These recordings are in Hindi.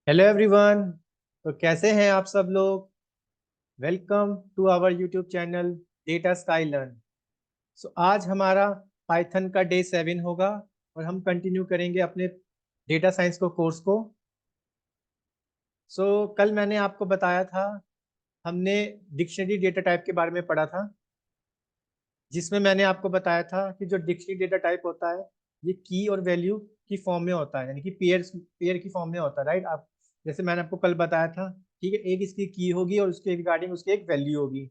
Hello everyone. तो कैसे हैं आप सब लोग। Welcome to our YouTube channel data sky learn. So आज हमारा पाइथन का डे 7 होगा और हम कंटिन्यू करेंगे अपने डेटा साइंस को कोर्स को। कल मैंने आपको बताया था, हमने डिक्शनरी डेटा टाइप के बारे में पढ़ा था, जिसमें मैंने आपको बताया था कि जो डिक्शनरी डेटा टाइप होता है ये की और वैल्यू की फॉर्म में होता है, यानी कि पेयर की फॉर्म में होता है, राइट। आप जैसे मैंने आपको कल बताया था, ठीक है, एक इसकी की होगी और उसके रिगार्डिंग उसकी एक वैल्यू होगी।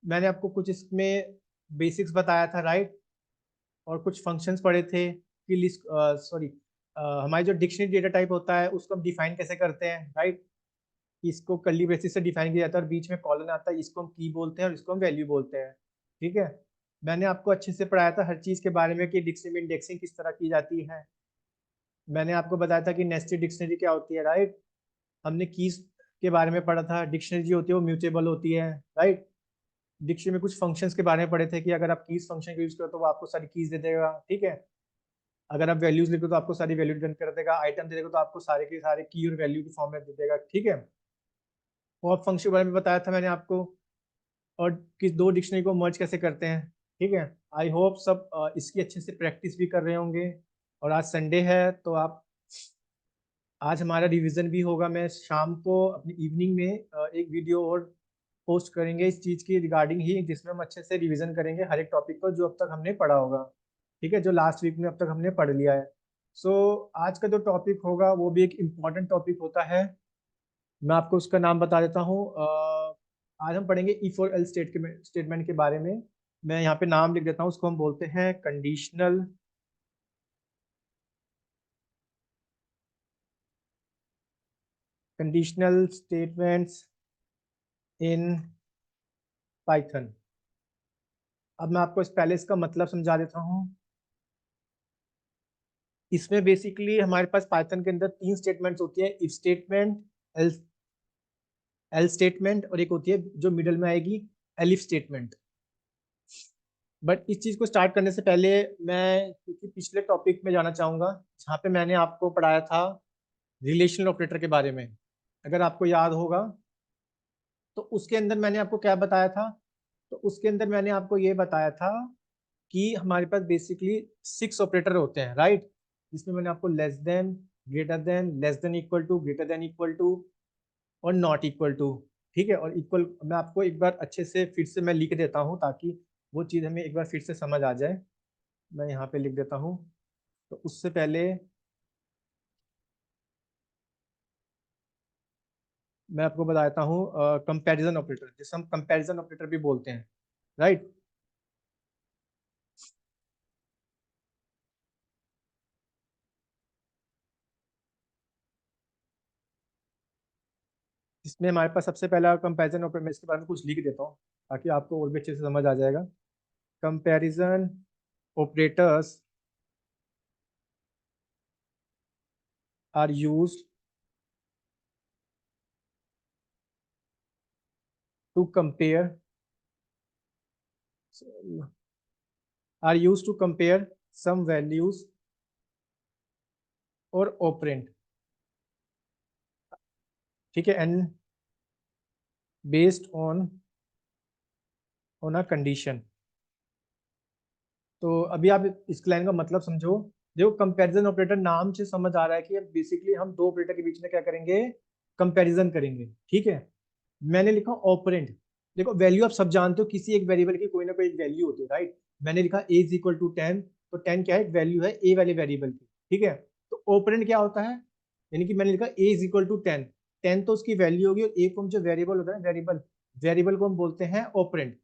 मैंने आपको कुछ इसमें बेसिक्स बताया था, राइट। और कुछ फंक्शंस पढ़े थे कि लिस्ट, सॉरी, हमारी जो डिक्शनरी डेटा टाइप होता है उसको हम डिफाइन कैसे करते हैं, राइट। इसको कर्ली ब्रेसेस से डिफाइन किया जाता है और बीच में कॉलन आता है, इसको हम की बोलते हैं और इसको हम वैल्यू बोलते हैं, ठीक है। मैंने आपको अच्छे से पढ़ाया था हर चीज़ के बारे में कि डिक्शनरी में इंडेक्सिंग किस तरह की जाती है। मैंने आपको बताया था कि नेस्टेड डिक्शनरी क्या होती है, राइट। हमने कीज के बारे में पढ़ा था, डिक्शनरी जो होती है वो म्यूटेबल होती है, राइट। डिक्शनरी में कुछ फंक्शंस के बारे में पढ़े थे कि अगर आप कीज फंक्शन का यूज करो तो वो आपको सारी कीज दे देगा, ठीक है। अगर आप वैल्यूज लिखो तो आपको सारी वैल्यू रिटर्न कर देगा, आइटम दे देगा तो आपको सारे के सारे की और वैल्यू की फॉर्म में दे देगा, ठीक है। और फंक्शन के बारे में बताया था मैंने आपको, और किस दो डिक्शनरी को मर्ज कैसे करते हैं, ठीक है। आई होप सब इसकी अच्छे से प्रैक्टिस भी कर रहे होंगे। और आज संडे है तो आप, आज हमारा रिवीजन भी होगा। मैं शाम को अपनी इवनिंग में एक वीडियो और पोस्ट करेंगे इस चीज़ की रिगार्डिंग ही, जिसमें हम अच्छे से रिवीजन करेंगे हर एक टॉपिक को जो अब तक हमने पढ़ा होगा, ठीक है, जो लास्ट वीक में अब तक हमने पढ़ लिया है। सो आज का जो टॉपिक होगा वो भी एक इम्पॉर्टेंट टॉपिक होता है। मैं आपको उसका नाम बता देता हूँ। आज हम पढ़ेंगे इफ और एल स्टेटमेंट के बारे में। मैं यहाँ पे नाम लिख देता हूँ, उसको हम बोलते हैं कंडीशनल स्टेटमेंट्स इन पाइथन। अब मैं आपको इस पहले इसका मतलब समझा देता हूँ। इसमें बेसिकली हमारे पास पाइथन के अंदर तीन स्टेटमेंट्स होती है, if statement, L L statement, और एक होती है जो मिडल में आएगी, एलिफ स्टेटमेंट। बट इस चीज को स्टार्ट करने से पहले मैं क्योंकि पिछले टॉपिक में जाना चाहूंगा जहाँ पे मैंने आपको पढ़ाया था रिलेशनल ऑपरेटर के बारे में, अगर आपको याद होगा। तो उसके अंदर मैंने आपको क्या बताया था, तो उसके अंदर मैंने आपको ये बताया था कि हमारे पास बेसिकली 6 ऑपरेटर होते हैं, राइट। जिसमें मैंने आपको less than, greater than, less than equal to, greater than equal to, और नॉट इक्वल टू, ठीक है। और इक्वल मैं आपको एक बार अच्छे से फिर से मैं लिख देता हूँ ताकि वो चीज़ हमें एक बार फिर से समझ आ जाए। मैं यहाँ पे लिख देता हूँ। तो उससे पहले मैं आपको बताता हूँ कंपैरिजन ऑपरेटर, जिसे हम कंपैरिजन ऑपरेटर भी बोलते हैं, राइट। इसमें हमारे पास सबसे पहला कंपैरिजन ऑपरेटर, मैं इसके बारे में कुछ लिख देता हूँ ताकि आपको और भी अच्छे से समझ आ जाएगा। Comparison operators are used to compare are used to compare some values और ऑपरेंड, ठीक है, and based on a condition. तो अभी आप इस लाइन का मतलब समझो। देखो, कंपैरिजन ऑपरेटर नाम से समझ आ रहा है कि अब बेसिकली हम दो ऑपरेटर के बीच में क्या करेंगे, कंपैरिजन करेंगे, ठीक है। मैंने लिखा ऑपरेंड। देखो, वैल्यू आप सब जानते हो, किसी एक वेरिएबल की कोई ना कोई एक वैल्यू होती है, राइट। मैंने लिखा ए इज इक्वल टू 10, तो 10 क्या है, एक वैल्यू है ए वाले वेरिएबल की, ठीक है। तो ऑपरेंड क्या होता है, यानी कि मैंने लिखा ए इज इक्वल टू 10, 10 तो उसकी वैल्यू होगी, और ए को हम जो वेरिएबल होता है, वेरिएबल वेरिएबल को हम बोलते हैं ऑपरेंड।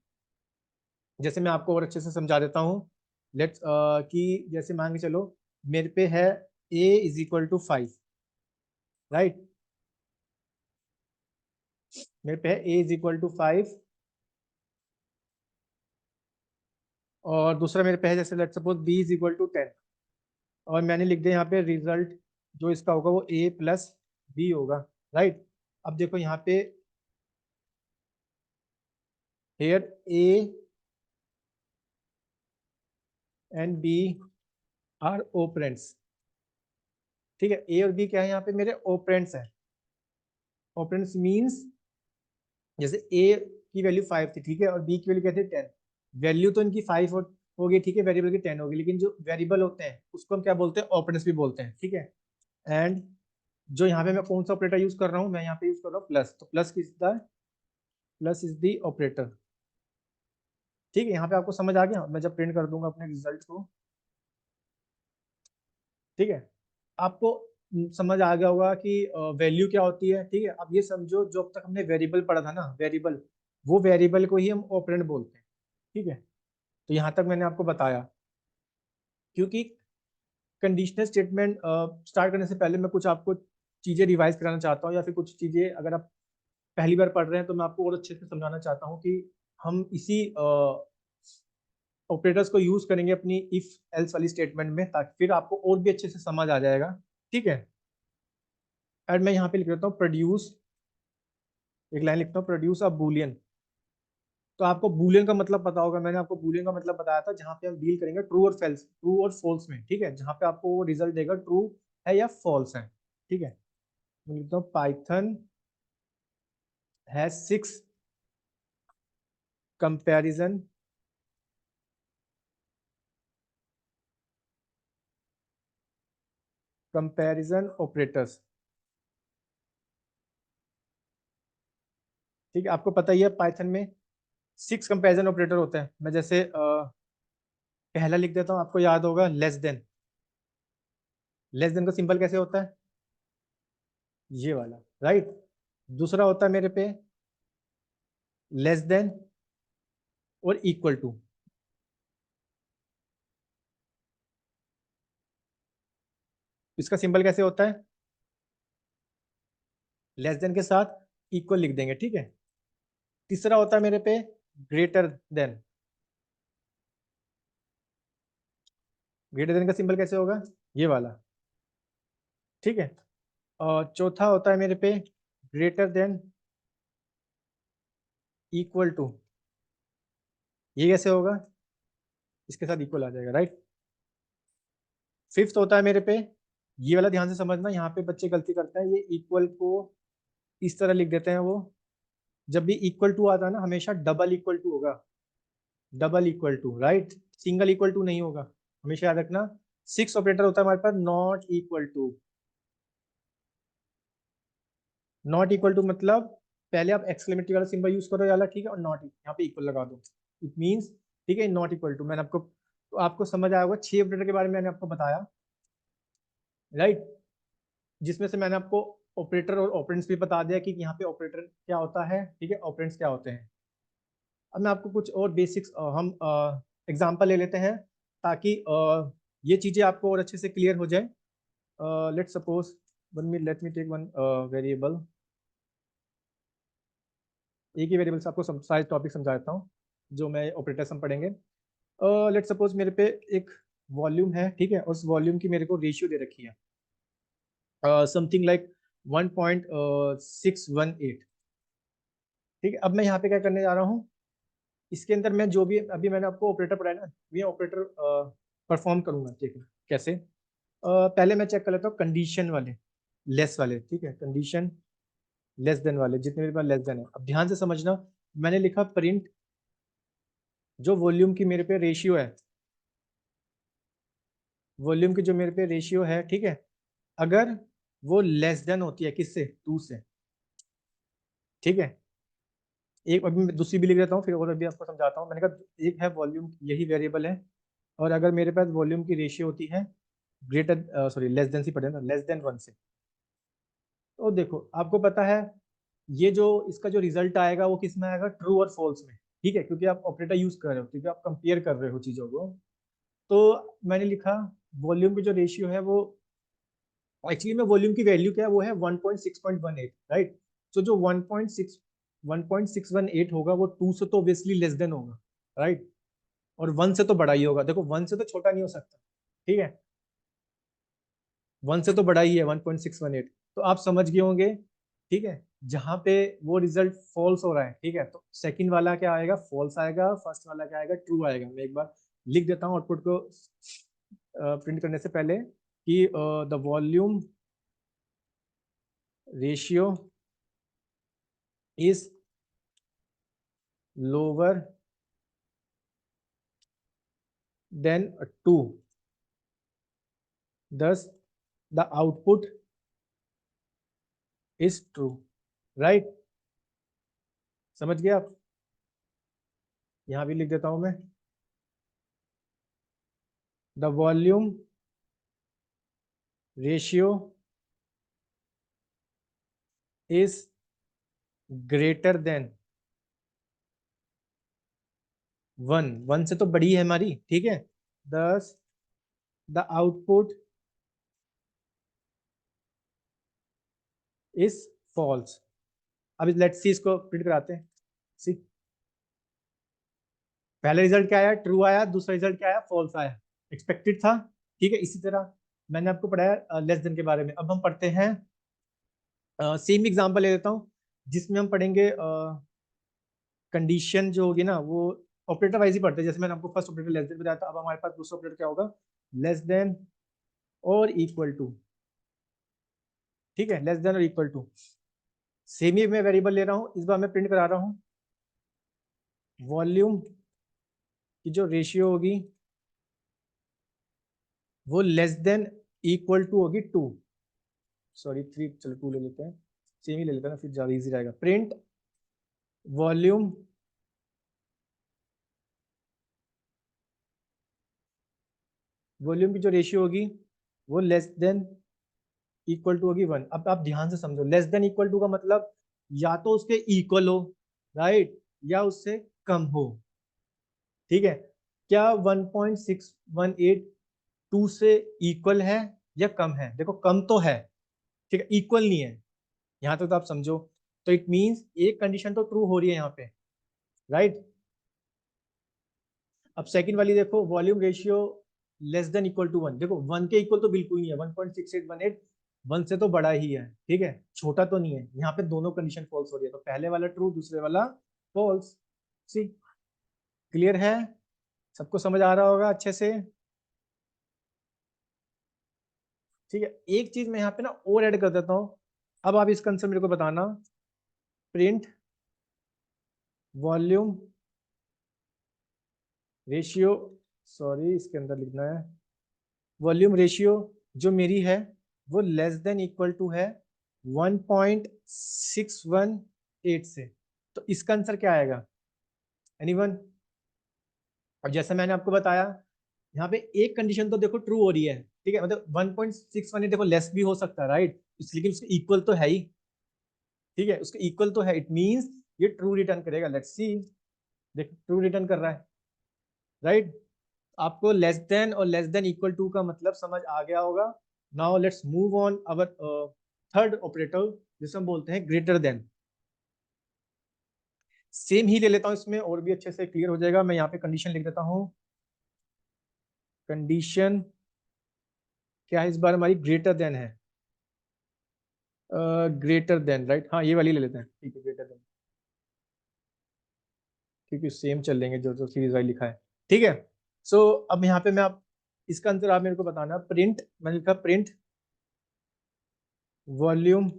जैसे मैं आपको और अच्छे से समझा देता हूँ। लेट्स कि जैसे मान के चलो, मेरे पे है ए इज इक्वल टू 5, राइट। मेरे पे है ए इज इक्वल टू 5, और दूसरा मेरे पे है जैसे let's suppose B is equal to 10, और मैंने लिख दिया यहाँ पे रिजल्ट जो इसका होगा वो ए प्लस बी होगा, राइट। अब देखो यहाँ पे, here A and B are operands, ठीक है। ए और बी क्या है, यहाँ पे मेरे ऑपरेंड्स हैं। ऑपरेंड्स मीन्स जैसे ए की वैल्यू 5 थी, ठीक है, और बी की वैल्यू क्या थी 10। वैल्यू तो इनकी 5 हो गई, ठीक है, वेरिएबल की 10 होगी, लेकिन जो वेरिएबल होते हैं उसको हम क्या बोलते हैं, ऑपरेंड्स भी बोलते हैं, ठीक है। एंड जो यहाँ पे मैं कौन सा ऑपरेटर यूज कर रहा हूँ, मैं यहाँ पे यूज कर रहा हूँ प्लस, तो प्लस इज द ऑपरेटर, ठीक है। यहाँ पे आपको समझ आ गया, मैं जब प्रिंट कर दूंगा अपने रिजल्ट को, ठीक है, आपको समझ आ गया होगा कि वैल्यू क्या होती है, ठीक है। अब ये समझो, जो अब तक हमने वेरिएबल पढ़ा था ना, वेरिएबल, वो वेरिएबल को ही हम ऑपरेंड बोलते हैं, ठीक है। तो यहाँ तक मैंने आपको बताया, क्योंकि कंडीशनल स्टेटमेंट स्टार्ट करने से पहले मैं कुछ आपको चीज़ें रिवाइज कराना चाहता हूँ, या फिर कुछ चीज़ें अगर आप पहली बार पढ़ रहे हैं तो मैं आपको और अच्छे से समझाना चाहता हूँ कि हम इसी ऑपरेटर्स को यूज करेंगे अपनी इफ एल्स वाली स्टेटमेंट में, ताकि फिर आपको और भी अच्छे से समझ आ जाएगा, ठीक है। एंड मैं यहाँ पे लिख देता हूँ प्रोड्यूस, एक लाइन लिखता हूँ, प्रोड्यूस अ बूलियन। तो आपको बूलियन का मतलब पता होगा, मैंने आपको बूलियन का मतलब बताया था, जहाँ पे हम डील करेंगे ट्रू और फॉल्स, ट्रू और फॉल्स में, ठीक है, जहाँ पे आपको वो रिजल्ट देगा ट्रू है या फॉल्स है, ठीक है। मैं लिखता हूँ Python has 6 comparison comparison operators, ठीक है। आपको पता ही है पाइथन में 6 कंपैरिजन ऑपरेटर होते हैं। मैं जैसे पहला लिख देता हूँ, आपको याद होगा लेस देन। लेस देन का सिंबल कैसे होता है, ये वाला, राइट। दूसरा होता है मेरे पे लेस देन और इक्वल टू। इसका सिंबल कैसे होता है, लेस देन के साथ इक्वल लिख देंगे, ठीक है। तीसरा होता है मेरे पे ग्रेटर देन। ग्रेटर देन का सिंबल कैसे होगा, ये वाला, ठीक है। और चौथा होता है मेरे पे ग्रेटर देन इक्वल टू। ये कैसे होगा, इसके साथ इक्वल आ जाएगा, राइट। फिफ्थ होता है मेरे पे, ये वाला ध्यान से समझना, यहाँ पे बच्चे गलती करते हैं, ये इक्वल को इस तरह लिख देते हैं वो। जब भी इक्वल टू आता है ना, हमेशा डबल इक्वल टू होगा, double equal to, right. Single equal to नहीं होगा, हमेशा याद रखना। 6 ऑपरेटर होता है हमारे पास, not equal to. Not equal to मतलब पहले आप एक्सक्लेमेटरी वाला सिंबल यूज करो वाला, ठीक है, और नॉट यहाँ पे इक्वल लगा दो, इट मींस, ठीक है, नॉट इक्वल टू। मैंने आपको, तो आपको समझ आया होगा 6 ऑपरेटर के बारे में मैंने आपको बताया, राइट। जिसमें से मैंने आपको ऑपरेटर और ऑपरेंड्स भी बता दिया कि यहाँ पे ऑपरेटर क्या होता है, ठीक है, ऑपरेंड्स क्या होते हैं। अब मैं आपको कुछ और बेसिक्स, हम एग्जांपल ले लेते हैं, ताकि ये चीज़ें आपको और अच्छे से क्लियर हो जाए। Let suppose let me take one variable, एक ही वेरिएबल से आपको सारे टॉपिक समझा देता हूँ जो मैं ऑपरेटर्स हम पढ़ेंगे। लेट सपोज मेरे पे एक वॉल्यूम है, ठीक है, उस वॉल्यूम की मेरे को रेशियो दे रखी है समथिंग लाइक 1.618, ठीक है। अब मैं यहाँ पे क्या करने जा रहा हूँ, इसके अंदर मैं जो भी अभी मैंने आपको ऑपरेटर पढ़ाया ना, ये ऑपरेटर परफॉर्म करूंगा, ठीक है। कैसे, पहले मैं चेक कर लेता हूँ कंडीशन वाले, लेस वाले, ठीक है, कंडीशन लेस देन वाले, जितने मेरे पास लेस देन है। अब ध्यान से समझना, मैंने लिखा प्रिंट जो वॉल्यूम की मेरे पे रेशियो है, वॉल्यूम की जो मेरे पे रेशियो है, ठीक है, अगर वो लेस देन होती है किससे, 2 से, ठीक है। एक अभी मैं दूसरी भी लिख देता हूँ, फिर और अभी आपको समझाता हूँ। मैंने कहा एक है वॉल्यूम, यही वेरिएबल है, और अगर मेरे पास वॉल्यूम की रेशियो होती है ग्रेटर, सॉरी, लेस देन से पढ़े ना, लेस देन 1 से, तो देखो आपको पता है ये जो इसका जो रिजल्ट आएगा वो किस में आएगा, ट्रू और फॉल्स में, ठीक है, क्योंकि आप ऑपरेटर यूज कर रहे हो, क्योंकि आप कंपेयर कर रहे हो चीजों को। तो मैंने लिखा वॉल्यूम की जो रेशियो है वो, एक्चुअली में वॉल्यूम की वैल्यू क्या है, वो है 1.6.18, राइट। तो जो 1.618 होगा वो 2 से तो ऑब्वियसली लेस देन होगा, राइट, और 1 से तो बड़ा ही होगा, देखो 1 से तो छोटा नहीं हो सकता, ठीक है, 1 से तो बड़ा ही है 1.618। तो आप समझ गए होंगे, ठीक है, जहां पे वो रिजल्ट फॉल्स हो रहा है, ठीक है, तो सेकंड वाला क्या आएगा, फॉल्स आएगा, फर्स्ट वाला क्या आएगा, ट्रू आएगा। मैं एक बार लिख देता हूँ आउटपुट को प्रिंट करने से पहले कि the volume ratio is lower than 2, thus the output is true, right? समझ गए आप? यहां भी लिख देता हूं मैं, the volume ratio is greater then 1, 1 से तो बड़ी है हमारी, ठीक है, thus the output is false। अब लेट्स सी, इसको प्रिंट कराते हैं। सी, पहला रिजल्ट क्या आया? ट्रू आया। दूसरा रिजल्ट क्या आया? फॉल्स आया। एक्सपेक्टेड था, ठीक है। इसी तरह मैंने आपको पढ़ाया लेस देन के बारे में। अब हम पढ़ते हैं सेम एग्जांपल ले लेता हूँ, जिसमें हम पढ़ेंगे कंडीशन जो होगी ना, वो ऑपरेटर वाइज ही पढ़ते हैं। जैसे मैंने आपको फर्स्ट ऑपरेटर लेस देन बताया था, अब हमारे पास दूसरा ऑपरेटर क्या होगा? लेस देन और इक्वल टू, ठीक है, लेस देन और इक्वल टू। सेम ही मैं वेरिएबल ले रहा हूँ, इस बार मैं प्रिंट करा रहा हूँ वॉल्यूम की जो रेशियो होगी वो लेस देन इक्वल टू होगी 2, सॉरी 3, चलो 2 ले लेते हैं, सेम ही ले लेते हैं ना, फिर ज्यादा इजी रहेगा। प्रिंट वॉल्यूम वॉल्यूम की जो रेशियो होगी वो लेस देन इक्वल टू होगी 1। अब आप ध्यान से समझो, लेस देन इक्वल टू का मतलब या तो उसके इक्वल हो, राइट, या उससे कम हो, ठीक है। क्या 1.618 2 से इक्वल है या कम है? देखो कम तो है, ठीक है, इक्वल नहीं है। यहाँ तक तो आप समझो। तो इट मींस एक कंडीशन तो ट्रू हो रही है यहाँ पे, राइट। अब सेकंड वाली देखो, volume ratio less than equal to 1। देखो 1 के इक्वल तो बिल्कुल नहीं है, 1.6818 1 से तो बड़ा ही है, ठीक है, छोटा तो नहीं है। यहाँ पे दोनों कंडीशन फॉल्स हो रही है, तो पहले वाला ट्रू, दूसरे वाला फॉल्स। सी, क्लियर है? सबको समझ आ रहा होगा अच्छे से? ठीक है, एक चीज मैं यहाँ पे ना और ऐड कर देता हूँ। अब आप इसका आंसर मेरे को बताना। प्रिंट वॉल्यूम रेशियो, सॉरी इसके अंदर लिखना है, वॉल्यूम रेशियो जो मेरी है वो लेस देन इक्वल टू है 1.618 से। तो इसका आंसर क्या आएगा? एनीवन? अब जैसे मैंने आपको बताया, यहाँ पे एक कंडीशन तो देखो ट्रू हो रही है, ठीक है, मतलब 1.618 देखो लेस भी हो सकता है, राइट, लेकिन उसके इक्वल तो है ही, ठीक है, उसके इक्वल तो है, इट मींस ये ट्रू रिटर्न करेगा। लेट्स सी, देखो ट्रू रिटर्न कर रहा है, राइट। आपको लेस देन और लेस देन इक्वल टू का मतलब समझ आ गया होगा। Now let's move on our third operator, जिसे हम बोलते हैं ग्रेटर देन। सेम ही ले लेता हूं इसमें, और भी अच्छे से क्लियर हो जाएगा। मैं यहाँ पे कंडीशन लिख देता हूँ। कंडीशन क्या है इस बार? हमारी ग्रेटर देन है, ग्रेटर देन, राइट, हाँ ये वाली ले लेते हैं, ठीक है, ग्रेटर देन, क्योंकि सेम चल लेंगे जो जो सीरीज वाइज लिखा है, ठीक है। सो अब यहाँ पे मैं आप इसका आंसर आप मेरे को बताना। प्रिंट, मैंने लिखा print volume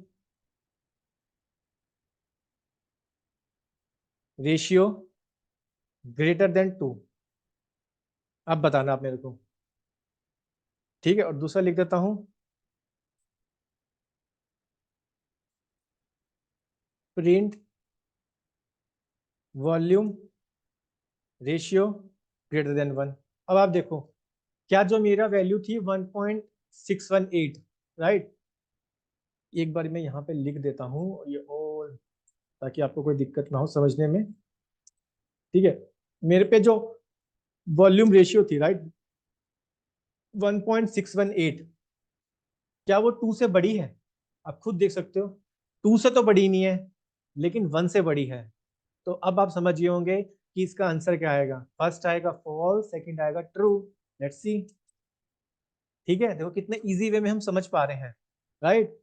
ratio greater then 2। अब बताना आप मेरे को, ठीक है। और दूसरा लिख देता हूं, print volume ratio greater then 1। अब आप देखो, क्या जो मेरा वैल्यू थी 1.618, राइट, एक बार मैं यहाँ पे लिख देता हूँ ये, और ताकि आपको कोई दिक्कत ना हो समझने में, ठीक है। मेरे पे जो वॉल्यूम रेशियो थी, राइट, 1.618, क्या वो 2 से बड़ी है? आप खुद देख सकते हो, 2 से तो बड़ी नहीं है, लेकिन 1 से बड़ी है। तो अब आप समझिए होंगे कि इसका आंसर क्या आएगा। फर्स्ट आएगा फॉल्स, सेकंड आएगा ट्रू। लेट्स सी, ठीक है, देखो कितने इजी वे में हम समझ पा रहे हैं, राइट।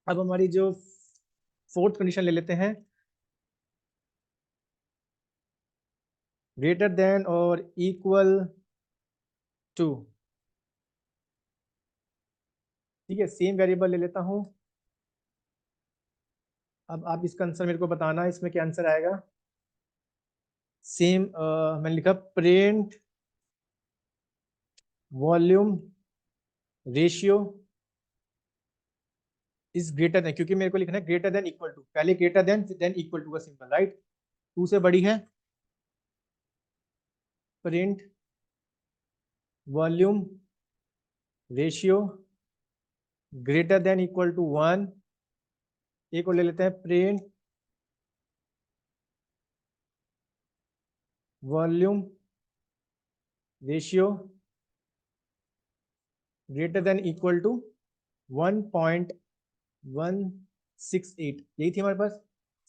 अब हमारी जो फोर्थ कंडीशन ले लेते हैं, ग्रेटर देन और इक्वल टू, ठीक है, सेम वेरिएबल ले लेता हूं, अब आप इसका आंसर मेरे को बताना, इसमें क्या आंसर आएगा। सेम मैंने लिखा print volume ratio is greater than, क्योंकि मेरे को लिखना है ग्रेटर देन इक्वल टू, पहले ग्रेटर देन इक्वल टू का सिंबल, राइट। 2 से बड़ी है, print volume ratio greater than equal to 1। एक और ले लेते हैं, print volume ratio greater than equal to 1.168, यही थी हमारे पास,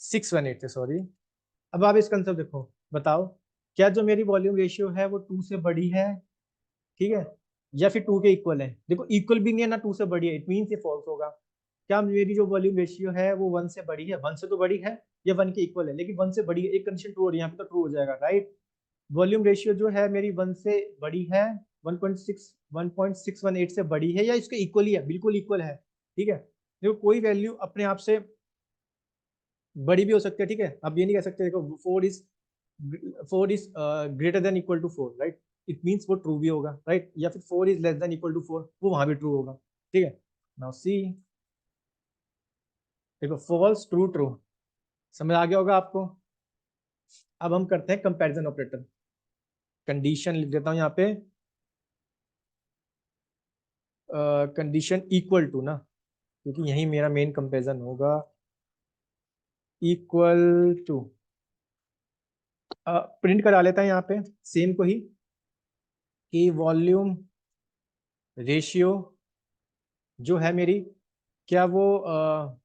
618 थे, सॉरी। अब आप इसका आंसर देखो, बताओ क्या जो मेरी वॉल्यूम रेशियो है वो 2 से बड़ी है, ठीक है, या फिर 2 के इक्वल है। देखो इक्वल भी नहीं है ना 2 से बड़ी है, इट मीन्स ये फॉल्स होगा। क्या मेरी जो वॉल्यूम रेशियो है वो 1 से बड़ी है, 1 से तो बड़ी है, या 1 के इक्वल है, लेकिन 1 से बड़ी है, एक कंडीशन ट्रू हो रही है यहाँ पे, तो ट्रू हो जाएगा, राइट। वॉल्यूम रेशियो जो है मेरी 1 से बड़ी है, 1.618 से बड़ी है, या इसके इक्वल ही है, बिल्कुल इक्वल है, ठीक है। देखो कोई वैल्यू अपने आप से बड़ी भी हो सकती है, ठीक है। आप ये नहीं कह सकते देखो 4 is greater than equal to 4, right, it means वो ट्रू भी होगा, राइट, या फिर 4 is less than equal to 4, वो वहां भी ट्रू होगा, ठीक है। नाउ सी, देखो फॉल्स ट्रू ट्रू, समझ आ गया होगा आपको। अब हम करते हैं कंपैरिजन ऑपरेटर, कंडीशन लिख देता हूं यहाँ पे, कंडीशन इक्वल टू ना, क्योंकि यही मेरा मेन कंपैरिजन होगा, इक्वल टू, प्रिंट करा लेता है यहाँ पे सेम को ही, कि वॉल्यूम रेशियो जो है मेरी, क्या वो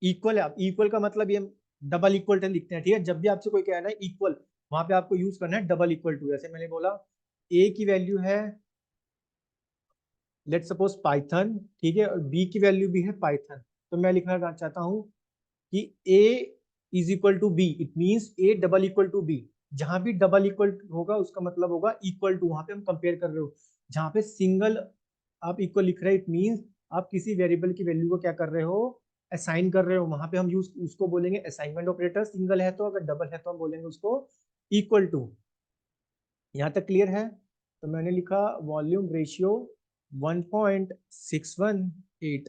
इक्वल है। इक्वल का मतलब ये डबल इक्वल टू लिखते हैं, ठीक है। जब भी आपसे कोई कहना है इक्वल, वहां पे आपको यूज करना है डबल इक्वल टू। जैसे मैंने बोला ए की वैल्यू है लेट सपोज पाइथन, ठीक है, और बी की वैल्यू भी है पाइथन, तो मैं लिखना चाहता हूँ कि A is equal to B, it means A double equal to B. जहां भी डबल इक्वल होगा उसका मतलब होगा इक्वल टू, वहां पे हम कंपेयर कर रहे हो। जहां पे सिंगल आप इक्वल लिख रहे हैं, इट मीन्स आप किसी वेरिएबल की वैल्यू को क्या कर रहे हो, असाइन कर रहे हो, वहां पे हम यूज उसको बोलेंगे असाइनमेंट ऑपरेटर। सिंगल है तो, अगर डबल है तो हम बोलेंगे उसको इक्वल टू। यहाँ तक क्लियर है। तो मैंने लिखा वॉल्यूम रेशियो 1.618,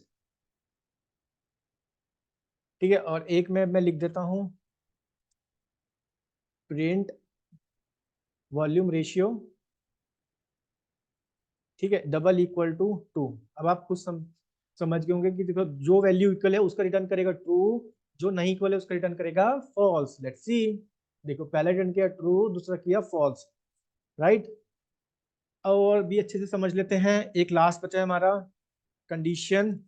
ठीक है, और एक में मैं लिख देता हूँ प्रिंट वॉल्यूम रेशियो, ठीक है, डबल इक्वल टू 2। अब आप खुद समझ गए होंगे कि देखो जो वैल्यू इक्वल है उसका रिटर्न करेगा ट्रू, जो नहीं इक्वल है उसका रिटर्न करेगा फॉल्स। लेट्स सी, देखो पहला रिटर्न किया ट्रू, दूसरा किया फॉल्स, राइट। और भी अच्छे से समझ लेते हैं, एक लास्ट बचा है हमारा, condition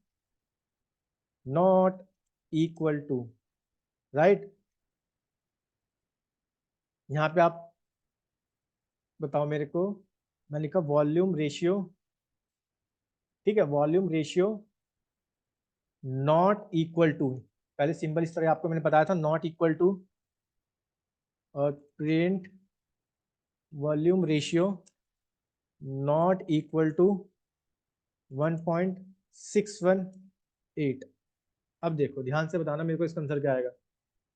not equal to, right. यहाँ पे आप बताओ मेरे को, मैं लिखा वॉल्यूम रेशियो, ठीक है, volume ratio not equal to, पहले सिंबल इस तरह आपको मैंने बताया था, नॉट इक्वल टू, और print volume ratio not equal to 1.618। अब देखो ध्यान से बताना मेरे को इसका आंसर क्या आएगा।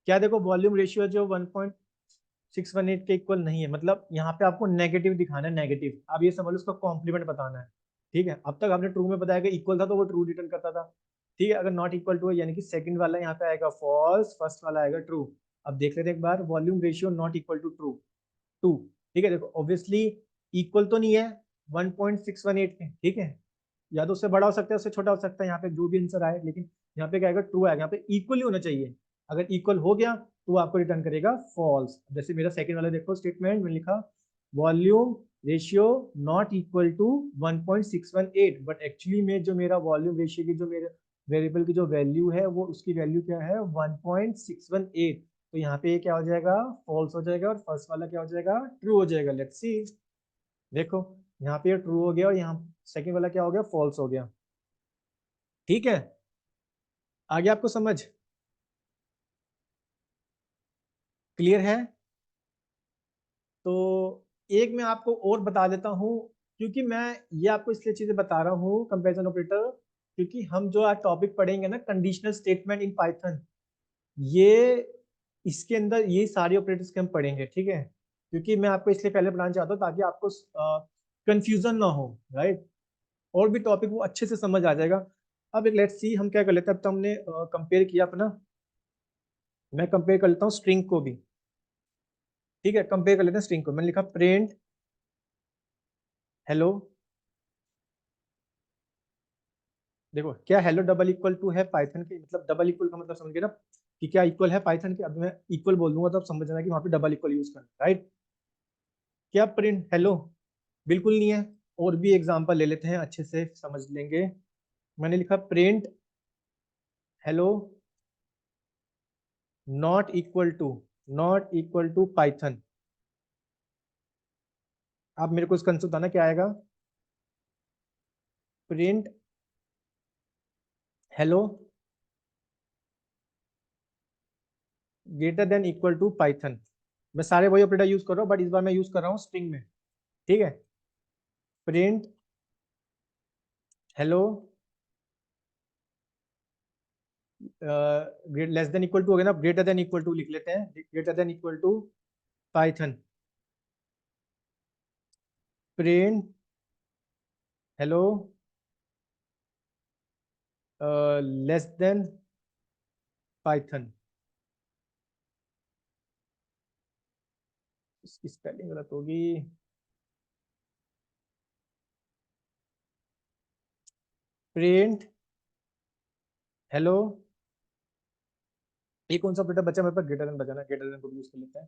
क्या देखो वॉल्यूम रेशियो जो 1.618 के इक्वल नहीं है, मतलब यहाँ पे आपको नेगेटिव दिखाना है, नेगेटिव, आप ये समझ लो उसका कॉम्प्लीमेंट बताना है, ठीक है। अब तक आपने ट्रू में बताया कि इक्वल था तो वो ट्रू रिटर्न करता था, ठीक है। अगर नॉट इक्वल टू है यानी कि सेकंड वाला यहाँ पे आएगा फॉल्स, फर्स्ट वाला आएगा ट्रू। अब देख लेते हैं एक बार, volume ratio not equal to true, two, ठीक है। देखो ऑब्वियसली इक्वल तो नहीं है 1.618 के, ठीक है, या तो उससे बड़ा हो सकता है उससे छोटा हो सकता है, यहाँ पे जो भी आंसर आए, लेकिन यहाँ पे क्या आएगा ट्रू आएगा, यहाँ पे इक्वल ही होना चाहिए। अगर इक्वल हो गया तो वो आपको रिटर्न करेगा फॉल्स। जैसे मेरा सेकंड वाला देखो स्टेटमेंट में लिखा volume ratio not equal to 1.618, but actually में जो मेरा वॉल्यूम रेशियो की जो मेरे वेरिएबल की जो वैल्यू है वो उसकी वैल्यू क्या है 1.618, तो यहाँ पे क्या हो जाएगा फॉल्स हो जाएगा, और फर्स्ट वाला क्या हो जाएगा ट्रू हो जाएगा। लेट्स सी, देखो यहाँ पे ट्रू हो गया और यहाँ सेकंड वाला क्या हो गया फॉल्स हो गया, ठीक है। आगे आपको समझ क्लियर है। तो एक मैं आपको और बता देता हूँ, क्योंकि मैं ये आपको इसलिए चीजें बता रहा हूँ कंपैरिजन ऑपरेटर, क्योंकि हम जो आज टॉपिक पढ़ेंगे ना कंडीशनल स्टेटमेंट इन पाइथन, ये इसके अंदर ये सारे ऑपरेटर्स के हम पढ़ेंगे, ठीक है, क्योंकि मैं आपको इसलिए पहले पढ़ाना चाहता हूँ ताकि आपको कंफ्यूजन ना हो, राइट, और भी टॉपिक वो अच्छे से समझ आ जाएगा। अब एक लेट्स सी हम क्या कर लेते हैं, अब तो हमने कंपेयर किया अपना, मैं कंपेयर कर लेता हूँ स्ट्रिंग को भी, ठीक है, कंपेयर कर लेते हैं स्ट्रिंग को। मैंने लिखा प्रिंट हेलो, देखो क्या हेलो डबल इक्वल टू है पाइथन के, मतलब डबल इक्वल का मतलब समझ गए ना कि क्या इक्वल है पाइथन के। अब मैं इक्वल बोल दूंगा तो आप समझ जाना कि वहां पे डबल इक्वल यूज करना, राइट। क्या प्रिंट हेलो, बिल्कुल नहीं है। और भी एग्जांपल ले लेते हैं, अच्छे से समझ लेंगे। मैंने लिखा print hello not equal to, not equal to Python. आप मेरे को इसका आंसर बताना क्या आएगा। Print hello greater than equal to Python. मैं सारे वही ऑपरेटर यूज कर रहा हूँ, बट इस बार मैं यूज कर रहा हूँ स्ट्रिंग में, ठीक है। Print hello less than equal to हो गया ना, ग्रेटर देन इक्वल टू लिख लेते हैं, greater than equal to Python. Print hello less than Python. इसकी स्पेलिंग गलत होगी। प्रिंट हेलो, ये कौन सा ऑपरेटर बचा मेरे पास, ग्रेटर देन बचाना, ग्रेटर देन को यूज कर लेते हैं,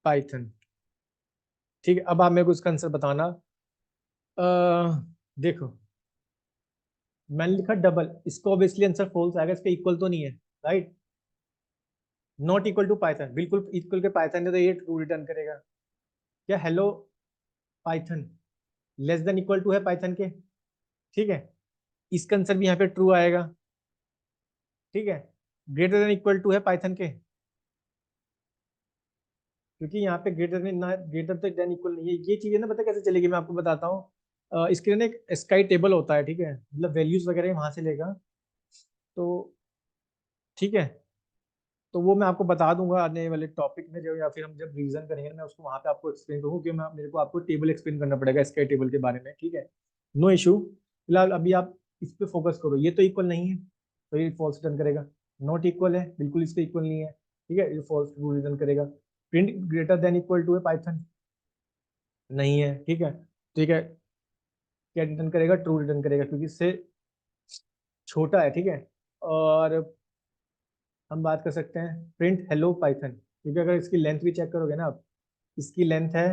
पाइथन। ठीक है, अब आप मेरे को इसका आंसर बताना। देखो मैंने लिखा डबल, इसको ऑब्वियसली आंसर फॉल्स आएगा, इसका इक्वल तो नहीं है, right. Not equal to Python, बिल्कुल इक्वल के पाइथन है तो ये ट्रू रिटर्न करेगा। क्या hello Python less than equal to है पाइथन के, ठीक है, इसका आंसर भी यहाँ पे ट्रू आएगा, ठीक है। ग्रेटर देन इक्वल टू है पाइथन के, क्योंकि यहाँ पे ग्रेटर देन ना, ग्रेटर देन इक्वल नहीं है। ये चीजें ना पता कैसे चलेगी, मैं आपको बताता हूँ। इसके लिए ना एक स्काई टेबल होता है, ठीक है, मतलब वैल्यूज वगैरह वहां से लेगा, तो ठीक है, तो वो मैं आपको बता दूंगा आने वाले टॉपिक में, जो या फिर हम जब रिवीजन करेंगे मैं उसको वहां पे आपको एक्सप्लेन करूँगा, कि मैं मेरे को आपको टेबल एक्सप्लेन करना पड़ेगा स्काई टेबल के बारे में, ठीक है। नो इशू, फिलहाल अभी आप इस पे फोकस करो। ये तो इक्वल नहीं है तो ये फॉल्स रिटर्न करेगा। नॉट इक्वल है, बिल्कुल इसके इक्वल नहीं है, ठीक है, ये फॉल्स रिटर्न करेगा। Print greater than equal to है पाइथन, नहीं है, ठीक है, ठीक है, क्या रिटर्न करेगा, ट्रू रिटर्न करेगा, क्योंकि इससे छोटा है, ठीक है। और हम बात कर सकते हैं प्रिंट हेलो पाइथन, क्योंकि अगर इसकी लेंथ भी चेक करोगे ना आप, इसकी लेंथ है,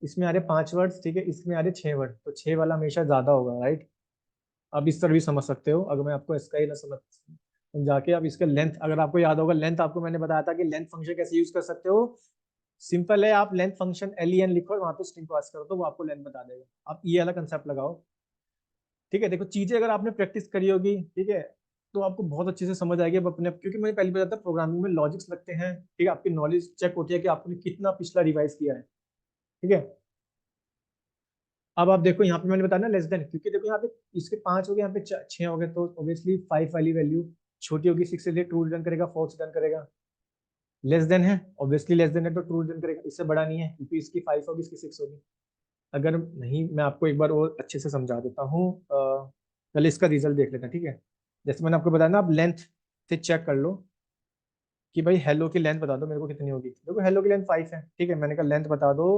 इसमें आ रहे 5 वर्ड्स, ठीक है, इसमें आ रहे 6 वर्ड, तो 6 वाला हमेशा ज्यादा होगा, राइट। अब इस तरह भी समझ सकते हो, अगर मैं आपको इसका ही ना समझा के, अब इसका लेंथ अगर आपको याद होगा, लेंथ आपको मैंने बताया था कि लेंथ फंक्शन कैसे यूज कर सकते हो। सिंपल है, आप लेंथ फंक्शन len लिखो और वहां पे स्ट्रिंग पास करो तो वो आपको लेंथ बता देगा। आप ये वाला कंसेप्ट लगाओ, ठीक है। देखो चीजें अगर आपने प्रैक्टिस करी होगी, ठीक है, तो आपको बहुत अच्छे से समझ आएगी। अब अपने, क्योंकि मैंने पहले बताया था प्रोग्रामिंग में लॉजिक्स लगते हैं, ठीक है, आपकी नॉलेज चेक होती है कि आपने कितना पिछला रिवाइज किया है, ठीक है। अब आप देखो यहाँ पे मैंने बताया ना लेस देन, क्योंकि देखो यहाँ पे इसके 5 हो गए, यहाँ पे 6 हो गए, तो ऑब्वियसली 5 वाली वैल्यू छोटी होगी 6 से, लिए ट्रू रिटर्न करेगा, फॉल्स रिटर्न करेगा। लेस देन है, ऑब्वियसली लेस देन है तो ट्रू रिटर्न करेगा, इससे बड़ा नहीं है क्योंकि इसकी 5 होगी, इसकी 6 होगी। अगर नहीं, मैं आपको एक बार और अच्छे से समझा देता हूँ। पहले इसका रिजल्ट देख लेते हैं, ठीक है। जैसे मैंने आपको बताया ना, आप लेंथ से चेक कर लो कि भाई हेलो की लेंथ बता दो मेरे को कितनी होगी। देखो हेलो की लेंथ 5 है, ठीक है, मैंने कहा लेंथ बता दो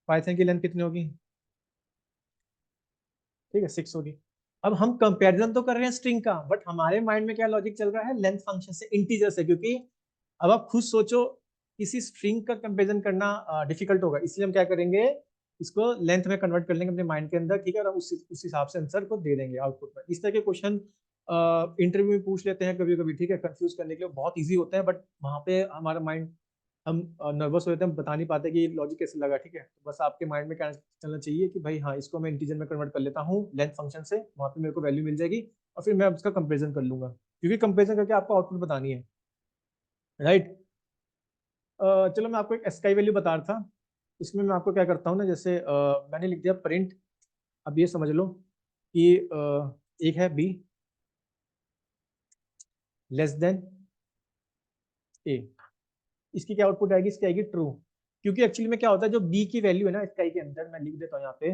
पाइथन की लेंथ कितनी होगी, ठीक है, 6 होगी। अब हम कंपैरिजन तो कर रहे हैं स्ट्रिंग का, बट हमारे माइंड में क्या लॉजिक चल रहा है, लेंथ फंक्शन से, इंटीजर से, क्योंकि अब आप खुद सोचो किसी स्ट्रिंग का कंपैरिजन करना डिफिकल्ट होगा, इसलिए हम क्या करेंगे, इसको लेंथ में कन्वर्ट कर लेंगे अपने माइंड के अंदर, ठीक है, और उस हिसाब से आंसर को दे देंगे आउटपुट में। इस तरह के क्वेश्चन इंटरव्यू में पूछ लेते हैं कभी कभी, ठीक है, कंफ्यूज करने के लिए बहुत ईजी होते हैं, बट वहां पे हमारा माइंड, हम नर्वस होते हैं, हम बता नहीं पाते कि लॉजिक कैसे लगा, ठीक है। तो बस आपके माइंड में क्या चलना चाहिए कि भाई हाँ, इसको मैं इंटीजर में कन्वर्ट कर लेता हूँ लेंथ फंक्शन से, वहां पे मेरे को वैल्यू मिल जाएगी, और फिर मैं उसका कंपेरिजन कर लूंगा, क्योंकि कंपेरिजन करके आपको आउटपुट बतानी है, राइट। चलो मैं आपको एक एसकाई वैल्यू बता रहा था, इसमें मैं आपको क्या करता हूँ ना, जैसे मैंने लिख दिया प्रिंट, अब ये समझ लो कि एक है बी लेस देन ए। इसकी क्या आउटपुट आएगी? इसकी आएगी ट्रू, क्योंकि एक्चुअली में क्या होता है, जो बी की वैल्यू है ना स्काई के अंदर, मैं लिख देता हूँ यहाँ पे,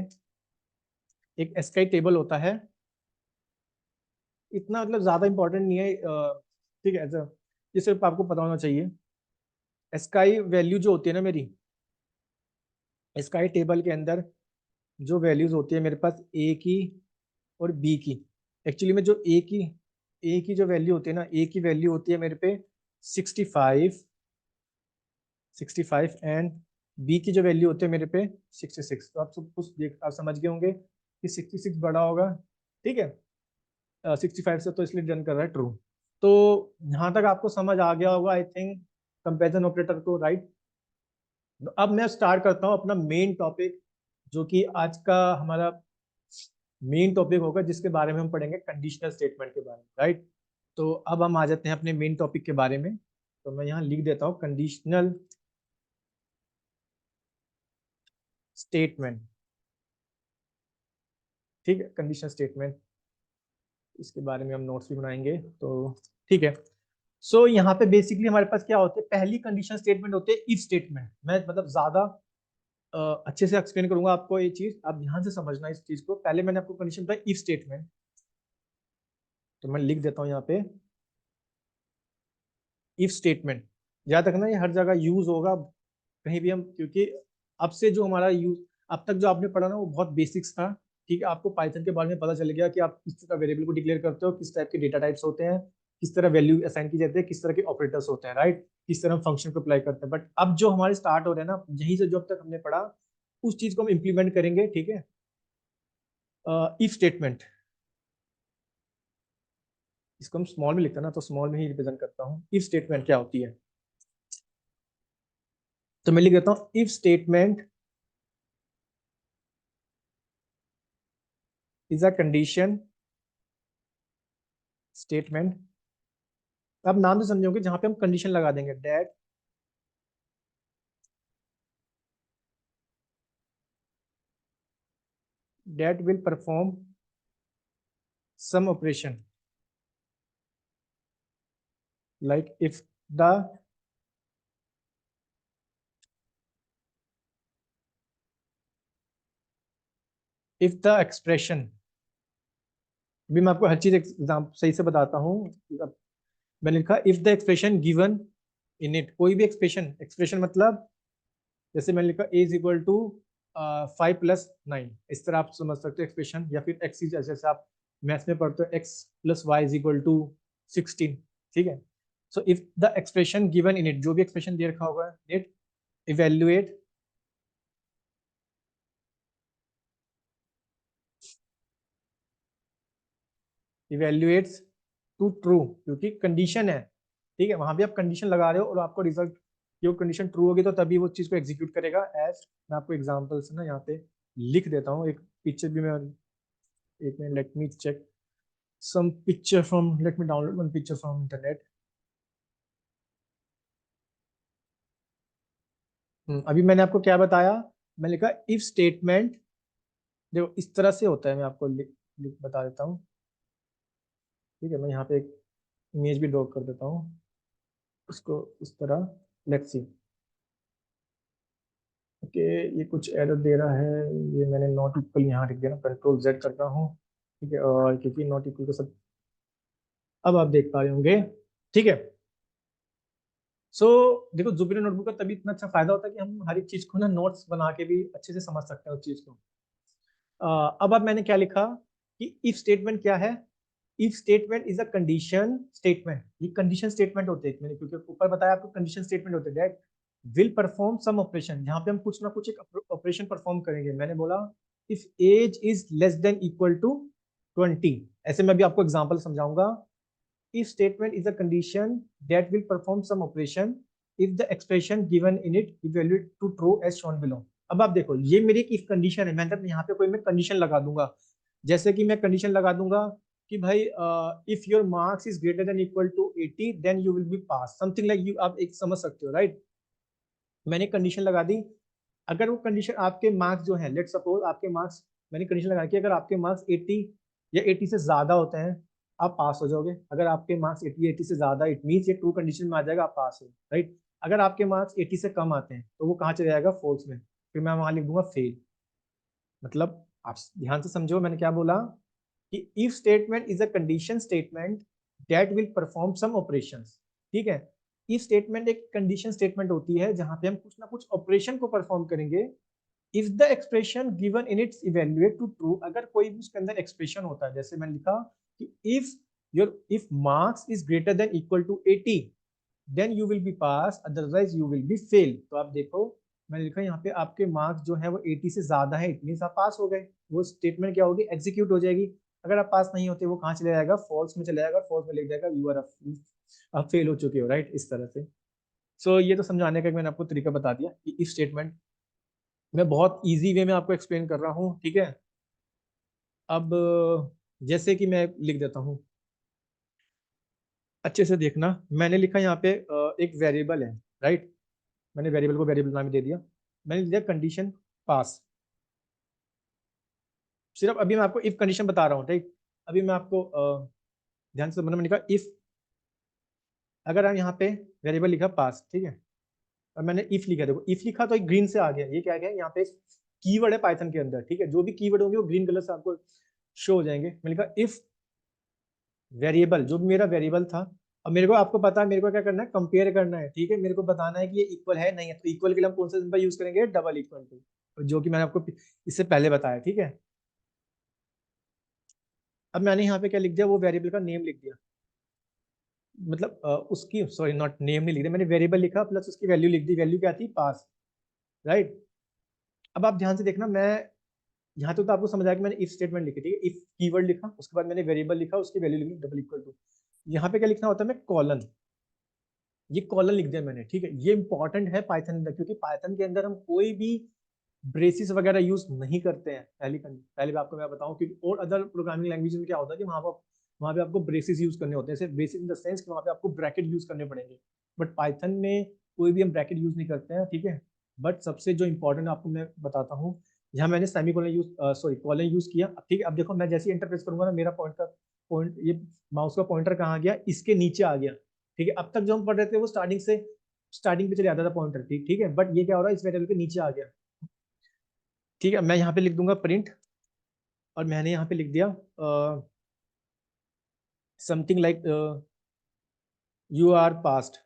एक स्काई टेबल होता है, इतना मतलब ज्यादा इंपॉर्टेंट नहीं है, ठीक है, ऐसा ये सिर्फ आपको पता होना चाहिए। स्काई वैल्यू जो होती है ना मेरी, स्काई टेबल के अंदर जो वैल्यूज होती है मेरे पास ए की और बी की, एक्चुअली में जो ए की जो वैल्यू होती है ना, ए की वैल्यू होती है मेरे पे 65, 65, एंड बी की जो वैल्यू होती है मेरे पे 66। तो आप सब कुछ देख, आप समझ गए होंगे कि 66 बड़ा होगा, ठीक है, 65 से, तो इसलिए डन कर रहा है ट्रू। तो यहाँ तक आपको समझ आ गया होगा आई थिंक, कंपेरिजन ऑपरेटर को, राइट। अब मैं स्टार्ट करता हूँ अपना मेन टॉपिक, जो कि आज का हमारा मेन टॉपिक होगा, जिसके बारे में हम पढ़ेंगे कंडीशनल स्टेटमेंट के बारे में, राइट। तो अब हम आ जाते हैं अपने मेन टॉपिक के बारे में। तो मैं यहाँ लिख देता हूँ कंडीशनल स्टेटमेंट, ठीक है, कंडीशनल स्टेटमेंट, इसके बारे में हम नोट्स भी बनाएंगे, तो ठीक है। सो यहाँ पे बेसिकली हमारे पास क्या होते हैं, पहली कंडीशनल स्टेटमेंट होते हैं इफ स्टेटमेंट। मैं मतलब ज्यादा अच्छे से एक्सप्लेन करूंगा आपको, ये चीज आप ध्यान से समझना इस चीज को। पहले मैंने आपको कंडीशन बताई इफ स्टेटमेंट, तो मैं लिख देता हूँ यहाँ पे इफ स्टेटमेंट। याद रखना ये हर जगह यूज होगा, कहीं भी हम, क्योंकि अब से जो हमारा यूज, अब तक जो आपने पढ़ा ना वो बहुत बेसिक्स था, ठीक है। आपको पाइथन के बारे में पता चल गया कि आप किस तरह वेरिएबल को डिक्लेयर करते हो, किस टाइप के डेटा टाइप्स होते हैं, किस तरह वैल्यू असाइन की जाती है, किस तरह के ऑपरेटर्स होते हैं, राइट, किस तरह हम फंक्शन को अप्लाई करते हैं। बट अब जो हमारे स्टार्ट हो रहे हैं ना, यहीं से जो अब तक हमने पढ़ा उस चीज को हम इम्प्लीमेंट करेंगे, ठीक है। इफ स्टेटमेंट, इसको हम स्मॉल में लिखते हैं ना, तो स्मॉल में ही रिप्रेजेंट करता हूँ। इफ स्टेटमेंट क्या होती है, तो मैं लिख देता हूँ if statement is a condition statement. आप नाम से समझोगे, जहां पे हम कंडीशन लगा देंगे, that will perform some operation, like the expression, भी मैं आपको हर चीज एग्जाम सही से बताता हूँ। अब मैंने लिखा if the expression given in it, कोई भी एक्सप्रेशन, एक्सप्रेशन मतलब जैसे मैंने लिखा ए इज इक्वल टू 5+9, इस तरह आप समझ सकते हो एक्सप्रेशन, या फिर एक्स इज, जैसे आप मैथ्स में पढ़ते हो x+y इज इक्वल टू 16, ठीक है। So if the expression given in it, जो भी एक्सप्रेशन दे रखा होगा, it evaluate evaluates to true, क्योंकि कंडीशन है, ठीक है, वहां भी आप कंडीशन लगा रहे हो और आपको रिजल्ट, जो कंडीशन ट्रू होगी तो तभी वो चीज को एग्जीक्यूट करेगा। एज मैं आपको एग्जांपल से ना यहाँ पे लिख देता हूँ, एक पिक्चर भी मैं, एक minute, let me check some picture from, let me download one picture from internet. अभी मैंने आपको क्या बताया, मैं लिखा इफ स्टेटमेंट, देखो इस तरह से होता है, मैं आपको लिख बता देता हूँ, ठीक है। मैं यहाँ पे एक इमेज भी ड्रॉ कर देता हूँ, उसको इस तरह, लेट्स सी, ओके। ये कुछ एरर दे रहा है, ये मैंने नॉट इक्वल यहाँ लिख दिया ना, Ctrl Z करता हूँ, ठीक है, और क्योंकि नॉट इक्वल को सब, अब आप देख पा रहे होंगे, ठीक है। सो देखो, जुपिटर नोटबुक का तभी इतना अच्छा फायदा होता है कि हम हर एक चीज को ना नोट्स बना के भी अच्छे से समझ सकते हैं उस चीज को। अब मैंने क्या लिखा कि इफ स्टेटमेंट क्या है, if statement is a condition statement, ये कंडीशन स्टेटमेंट होते हैं, मैंने क्योंकि ऊपर बताया आपको कंडीशन स्टेटमेंट होते हैं, that will perform some operation, जहां पे हम कुछ ना कुछ एक ऑपरेशन परफॉर्म करेंगे। मैंने बोला if age is less than equal to 20, ऐसे मैं भी आपको एग्जांपल समझाऊंगा। if statement is a condition that will perform some operation if the expression given in it evaluate to true as shown below। अब आप देखो, ये मेरी एक if कंडीशन है, मैं यहाँ पे कोई मैं कंडीशन लगा दूंगा, जैसे कि मैं कंडीशन लगा दूंगा कि भाई if your marks is greater than equal to 80 then you will be pass, something like, you आप एक समझ सकते हो, राइट। मैंने कंडीशन लगा दी, अगर वो कंडीशन आपके मार्क्स जो है, लेट सपोज आपके मार्क्स, मैंने कंडीशन लगा कि अगर आपके मार्क्स 80 या 80 से ज्यादा होते हैं, आप पास हो जाओगे। अगर आपके मार्क्स 80 से ज्यादा, इट मीन्स ये ट्रू कंडीशन में आ जाएगा, आप पास हो, राइट। अगर आपके मार्क्स 80 से कम आते हैं तो वो कहाँ चले जाएगा, फॉल्स में, फिर मैं वहां लिख दूंगा फेल। मतलब आप ध्यान से समझो मैंने क्या बोला, कि if statement is a condition statement that will perform some operations, ठीक है। इफ स्टेटमेंट एक कंडीशन स्टेटमेंट होती है जहां पे हम कुछ ना कुछ ऑपरेशन को परफॉर्म करेंगे। If the expression given in its evaluate to true, अगर कोई भी उसके अंदर एक्सप्रेशन होता है, जैसे मैंने लिखा कि if marks is greater than equal to 80 then you will be pass, otherwise you will be fail. तो आप देखो मैंने लिखा यहाँ पे आपके मार्क्स जो है वो 80 से ज्यादा है, इट मींस आप पास हो गए। वो स्टेटमेंट क्या होगी, एग्जीक्यूट हो जाएगी। अगर आप पास नहीं होते वो कहाँ चले जाएगा, फॉल्स में चले जाएगा, फॉल्स में लिख जाएगा यू आर आप फेल हो चुके हो, राइट, इस तरह से। सो ये तो समझाने का मैंने आपको तरीका बता दिया कि इफ स्टेटमेंट मैं बहुत इजी वे में आपको एक्सप्लेन कर रहा हूँ, ठीक है। अब जैसे कि मैं लिख देता हूँ, अच्छे से देखना। मैंने लिखा यहाँ पे एक वेरिएबल है, राइट। मैंने वेरिएबल को वेरिएबल नाम दे दिया। मैंने दिया कंडीशन पास। सिर्फ अभी मैं आपको इफ कंडीशन बता रहा हूँ, राइट। अभी मैं आपको ध्यान से, मैंने लिखा इफ, अगर हम यहाँ पे वेरिएबल लिखा पास, ठीक है, और मैंने इफ लिखा, देखो इफ लिखा तो एक ग्रीन से आ गया, ये क्या गया, यहाँ पे कीवर्ड है पाइथन के अंदर, ठीक है। जो भी कीवर्ड होंगे वो ग्रीन कलर से आपको शो हो जाएंगे। मैंने लिखा इफ वेरिएबल, जो भी मेरा वेरिएबल था, अब मेरे को, आपको पता है मेरे को क्या करना है, कंपेयर करना है, ठीक है। मेरे को बताना है कि ये इक्वल है नहीं है, तो इक्वल के लिए हम कौन सा सिंबल यूज करेंगे, डबल इक्वल टू, जो कि मैंने आपको इससे पहले बताया, ठीक है। अब मैंने यहाँ पे क्या लिख दिया, वो वेरिएबल का नेम लिख दिया, मतलब उसकी, सॉरी नॉट नेम नहीं लिख दिया, मैंने वेरिएबल लिखा प्लस उसकी वैल्यू लिख दी। वैल्यू क्या थी, पास, राइट। अब आप ध्यान से देखना, मैं यहाँ तक तो आपको समझ आया कि मैंने इफ स्टेटमेंट लिखी, ठीक है। इफ कीवर्ड लिखा, उसके बाद मैंने वेरिएबल लिखा, उसकी वैल्यू लिखी डबल इक्वल टू। यहाँ पे क्या लिखना होता है, मैं कॉलन, ये कॉलन लिख दिया मैंने, ठीक है। ये इंपॉर्टेंट है पाइथन में, क्योंकि पाइथन के अंदर हम कोई भी ब्रेसिस वगैरह यूज नहीं करते हैं। पहले भी आपको मैं बताऊं कि और अदर प्रोग्रामिंग लैंग्वेज में क्या होता है कि वहाँ पे आपको ब्रेसिस यूज करने होते हैं, जैसे ब्रेसिस इन द सेंस कि वहाँ पे आपको ब्रैकेट यूज करने पड़ेंगे। बट पाइथन में कोई भी हम ब्रैकेट यूज नहीं करते हैं, ठीक है। बट सबसे जो इंपॉर्टेंट आपको मैं बताता हूँ, यहाँ मैंने semi colon use, sorry colon use किया, ठीक है। अब देखो मैं जैसे ही इंटरप्रेस करूंगा ना, मेरा पॉइंट ये माउस का पॉइंटर कहाँ गया, इसके नीचे आ गया, ठीक है। अब तक जो हम पढ़ रहे थे वो स्टार्टिंग पे चले जाता था पॉइंटर, ठीक है। बट ये क्या हो रहा है, इस वेरिएबल के नीचे आ गया, ठीक है। मैं यहाँ पे लिख दूंगा प्रिंट, और मैंने यहाँ पे लिख दिया something like you are passed,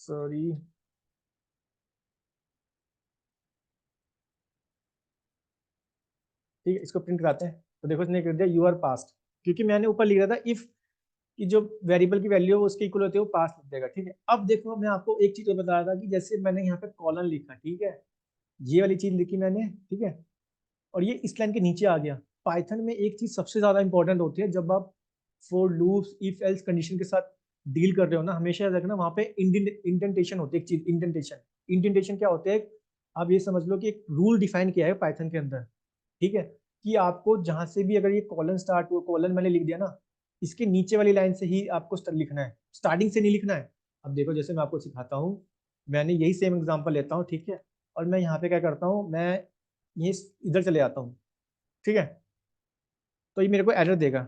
sorry, ठीक है। इसको प्रिंट कराते हैं, तो देखो इसने कर दिया यू आर पास्ट, क्योंकि मैंने ऊपर लिख रहा था इफ की जो वेरिएबल की वैल्यू है वो उसके इक्वल होती है, वो पास लिख देगा, ठीक है। अब देखो मैं आपको एक चीज और बता रहा था कि जैसे मैंने यहाँ पे कॉलन लिखा, ठीक है, ये वाली चीज लिखी मैंने, ठीक है, और ये इस लाइन के नीचे आ गया। पाइथन में एक चीज सबसे ज्यादा इंपॉर्टेंट होती है, जब आप for loops if else condition के साथ डील कर रहे हो ना, हमेशा याद रखना वहां पे इंडेंटेशन होती है। एक चीज इंडेंटेशन, इंडेंटेशन क्या होता है, आप ये समझ लो कि एक रूल डिफाइन किया है पाइथन के अंदर, ठीक है, कि आपको जहां से भी अगर ये कॉलन स्टार्ट हुआ, कॉलन मैंने लिख दिया ना, इसके नीचे वाली लाइन से ही आपको लिखना है, स्टार्टिंग से नहीं लिखना है। अब देखो जैसे मैं आपको सिखाता हूँ, मैंने यही सेम एग्जांपल लेता हूँ, ठीक है, और मैं यहाँ पे क्या करता हूँ, मैं ये इधर चले जाता हूँ, ठीक है। तो ये मेरे को एरर देगा।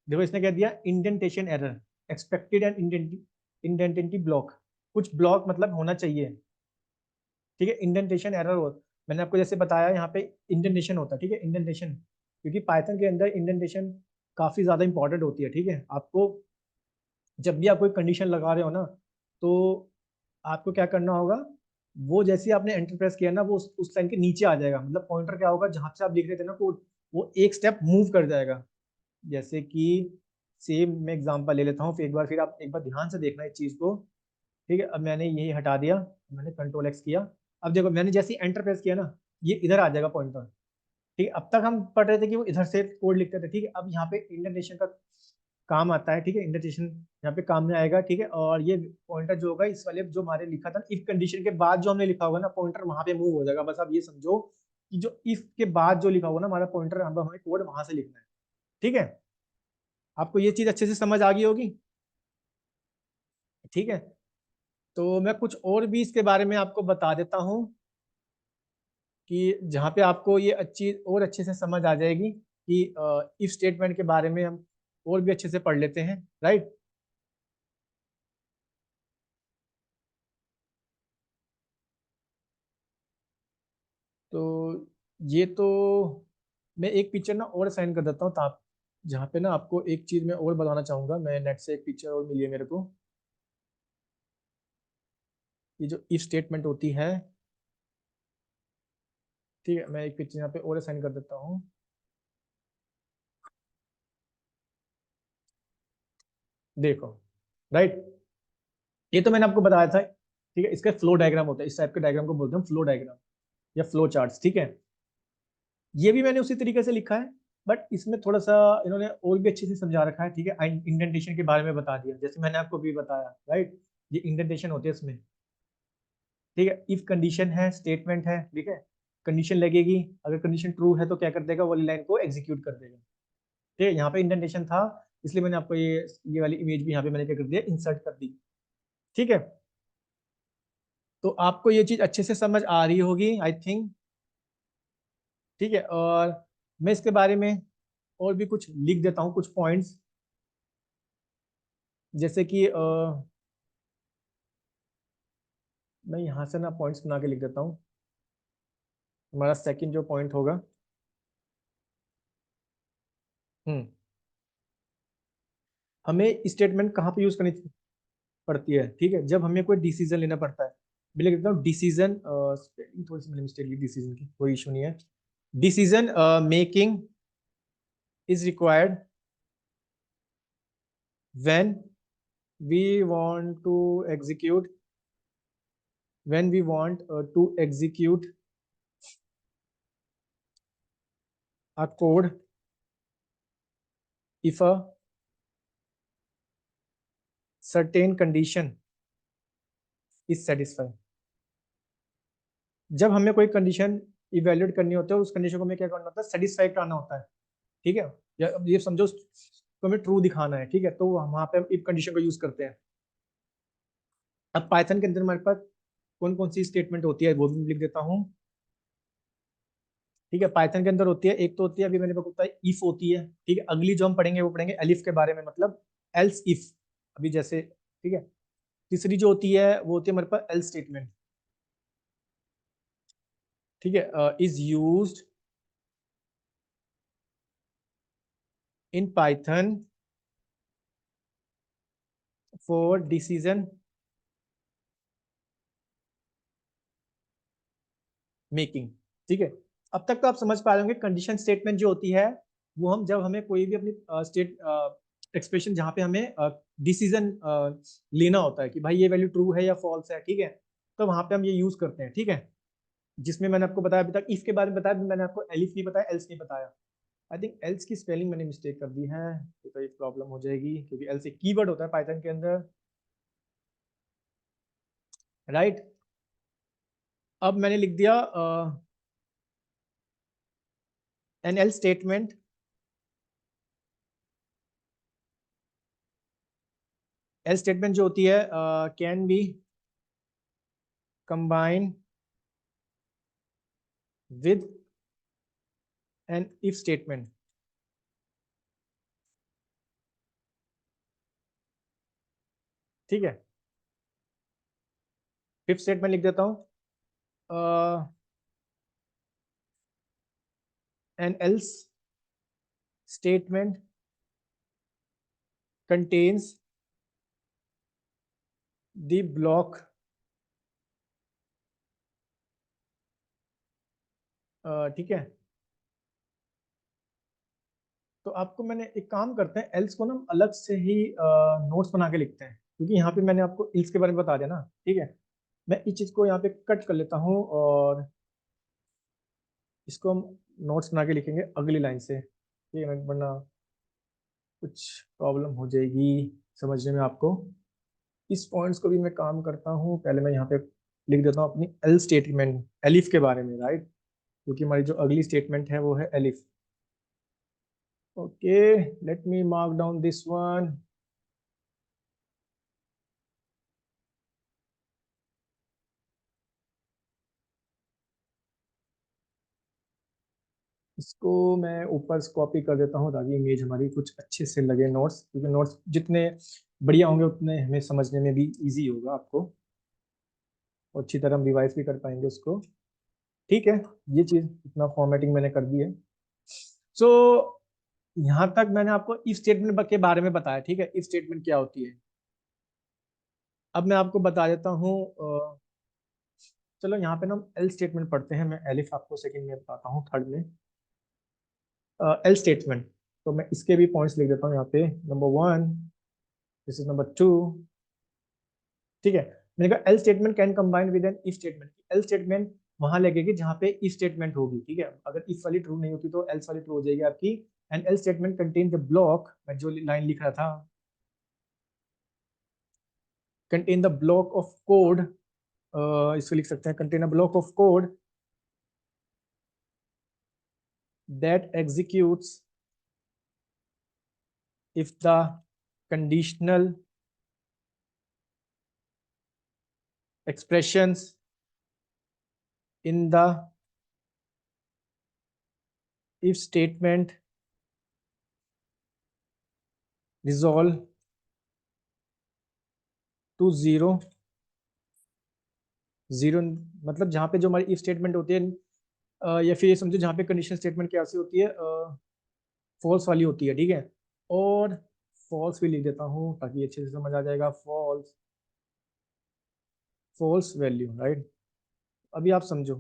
देखो इसने क्या दिया, indentation error, expected an indented block, कुछ ब्लॉक मतलब होना चाहिए, ठीक है। इंडेंटेशन एरर हो, मैंने आपको जैसे बताया यहाँ पे इंडेंटेशन होता है, ठीक है, इंडेंटेशन, क्योंकि पाइथन के अंदर इंडेंटेशन काफी ज्यादा इंपॉर्टेंट होती है, ठीक है। आपको जब भी आप कोई कंडीशन लगा रहे हो ना, तो आपको क्या करना होगा, वो जैसे ही आपने एंटर प्रेस किया ना, वो उस लाइन के नीचे आ जाएगा, मतलब पॉइंटर क्या होगा, जहां से आप लिख रहे थे ना, वो एक स्टेप मूव कर जाएगा। जैसे कि सेम मैं एग्जांपल ले लेता हूँ, फिर आप एक बार ध्यान से देखना इस चीज को, ठीक है। अब मैंने यही हटा दिया, मैंने कंट्रोल एक्स किया। अब देखो मैंने जैसे ही एंटर प्रेस किया ना, ये इधर आ जाएगा पॉइंटर, ठीक है। अब तक हम पढ़ रहे थे कि वो इधर से कोड लिखते थे, ठीक है। अब यहाँ पे इंडेंटेशन का काम आता है, ठीक है, इंडेंटेशन यहाँ पे काम में आएगा, ठीक है। और ये पॉइंटर जो होगा इस वाले जो हमारे लिखा था इफ कंडीशन के बाद जो हमने लिखा होगा ना, पॉइंटर वहां पे मूव हो जाएगा। बस आप ये समझो कि जो इफ के बाद जो लिखा होगा ना हमारा पॉइंटर, हमें कोड वहां से लिखना है, ठीक है। आपको ये चीज अच्छे से समझ आ गई होगी, ठीक है। तो मैं कुछ और भी इसके बारे में आपको बता देता हूँ, कि जहाँ पे आपको ये अच्छी और अच्छे से समझ आ जाएगी कि इफ स्टेटमेंट के बारे में हम और भी अच्छे से पढ़ लेते हैं, राइट। तो ये तो मैं एक पिक्चर ना और साइन कर देता हूँ, आप जहाँ पे ना आपको एक चीज मैं और बताना चाहूंगा, मैं नेट से एक पिक्चर और मिली है मेरे को। ये जो इफ स्टेटमेंट होती है, ठीक है, मैं एक पिक्चर यहाँ पे और साइन कर देता हूँ। देखो, राइट, ये तो मैंने आपको बताया था, ठीक है, इसका फ्लो डायग्राम होता है, इस टाइप के डायग्राम को बोलते हैं फ्लो डायग्राम या फ्लो चार्ट्स, ठीक है। ये भी मैंने उसी तरीके से लिखा है, बट इसमें थोड़ा सा इन्होंने और भी अच्छे से समझा रखा है, ठीक है, इंडेंटेशन के बारे में बता दिया, जैसे मैंने आपको भी बताया, राइट। ये इंडेंटेशन होती है इसमें, ठीक है। इफ कंडीशन है, स्टेटमेंट है, ठीक है, कंडीशन लगेगी, अगर कंडीशन ट्रू है तो क्या कर देगा, वो लाइन को एग्जीक्यूट कर देगा, ठीक है। यहाँ पे इंडेंटेशन था, इसलिए मैंने आपको ये वाली इमेज भी यहाँ पे मैंने क्या कर दिया, इंसर्ट कर दी, ठीक है। तो आपको ये चीज अच्छे से समझ आ रही होगी आई थिंक, ठीक है। और मैं इसके बारे में और भी कुछ लिख देता हूँ, कुछ पॉइंट्स, जैसे कि मैं यहाँ से ना पॉइंट्स बना के लिख देता हूँ। हमारा सेकंड जो पॉइंट होगा, हम्म, हमें स्टेटमेंट कहाँ पे यूज करनी पड़ती है, ठीक है, जब हमें कोई डिसीजन लेना पड़ता है। मैं लिख देता हूँ डिसीजन, थोड़ी सी मैंने मिस्टेक ली, डिसीजन की कोई इशू नहीं है। Decision making is required when we want to execute when we want to execute a code if a certain condition is satisfied। जब हमें कोई कंडीशन इवेल्युएट करनी होती है, उस कंडीशन को हमें क्या करना होता है, सेटिस्फाई कराना होता है, ठीक है। या अब ये समझो उसको हमें ट्रू दिखाना है, ठीक है, तो वहां पे हम इफ कंडीशन को यूज करते हैं। अब पाइथन के अंदर हमारे पास कौन कौन सी स्टेटमेंट होती है वो भी लिख देता हूँ, ठीक है। पाइथन के अंदर होती है, एक तो होती है, अभी मैंने बताया इफ होती है, ठीक है। अगली जो हम पढ़ेंगे वो पढ़ेंगे एलिफ के बारे में, मतलब एल्स इफ, अभी जैसे, ठीक है। तीसरी जो होती है वो होती है हमारे पास एल्स स्टेटमेंट, ठीक है, is used in Python for decision making, ठीक है। अब तक तो आप समझ पा रहे होंगे, कंडीशन स्टेटमेंट जो होती है वो हम जब हमें कोई भी अपनी स्टेट एक्सप्रेशन जहाँ पे हमें डिसीजन लेना होता है कि भाई ये वैल्यू ट्रू है या फॉल्स है, ठीक है, तो वहां पे हम ये यूज करते हैं, ठीक है। जिसमें मैंने आपको बताया अभी तक इफ के बारे में बताया, मैंने आपको एलिफ नहीं बताया, एल्स नहीं बताया। आई थिंक एल्स की स्पेलिंग मैंने मिस्टेक कर दी है, तो एक प्रॉब्लम हो जाएगी, क्योंकि एल्स एक कीवर्ड होता है पाइथन के अंदर, राइट। अब मैंने लिख दिया an else statement else statement जो होती है can be combine with an if statement, ठीक है। फिफ्थ स्टेटमेंट लिख देता हूं, an else statement contains the block, ठीक है। तो आपको मैंने एक काम करते हैं, एल्स को ना हम अलग से ही नोट्स बना के लिखते हैं, क्योंकि यहाँ पे मैंने आपको इल्स के बारे में बता दिया ना, ठीक है। मैं इस चीज को यहाँ पे कट कर लेता हूँ और इसको हम नोट्स बना के लिखेंगे अगली लाइन से, ठीक है, वरना कुछ प्रॉब्लम हो जाएगी समझने में आपको। इस पॉइंट्स को भी मैं काम करता हूँ, पहले मैं यहाँ पे लिख देता हूँ अपनी एल स्टेटमेंट एलिफ के बारे में, राइट, क्योंकि हमारी जो अगली स्टेटमेंट है वो है elif. Okay, late me mark down this one. इसको मैं ऊपर कॉपी कर देता हूँ ताकि इमेज हमारी कुछ अच्छे से लगे नोट्स, क्योंकि नोट्स जितने बढ़िया होंगे उतने हमें समझने में भी इजी होगा आपको, और अच्छी तरह हम रिवाइज भी कर पाएंगे उसको। ठीक है, ये चीज़ इतना फॉर्मेटिंग मैंने कर दी है। सो यहाँ तक मैंने आपको इफ स्टेटमेंट के बारे में बताया। ठीक है, इफ स्टेटमेंट क्या होती है। अब मैं आपको बता देता हूँ। चलो यहाँ पे ना हम एल स्टेटमेंट पढ़ते हैं। मैं एलिफ आपको सेकंड में बताता हूँ, थर्ड में एल स्टेटमेंट। तो मैं इसके भी पॉइंट्स लिख देता हूँ यहाँ पे। Number 1, this is number 2। ठीक है, मैंने कहा else statement can combine with an if statement. Else statement वहां लगेगी जहां पे इफ स्टेटमेंट होगी। ठीक है, अगर इफ वाली ट्रू नहीं होती तो एल्स वाली ट्रू हो जाएगी आपकी। And else statement contain the block, मैं जो लाइन लिख रहा था, contain the block of code, इसको लिख सकते हैं contain a block of code that executes if the conditional expressions in the if statement resolve to zero। Zero मतलब जहां पे जो हमारी if स्टेटमेंट होती है, या फिर ये समझो जहां पे कंडीशन स्टेटमेंट कैसी होती है, फॉल्स वाली होती है। ठीक है, और फॉल्स भी लिख देता हूँ ताकि अच्छे से समझ आ जाएगा। False, false value, right. अभी आप समझो।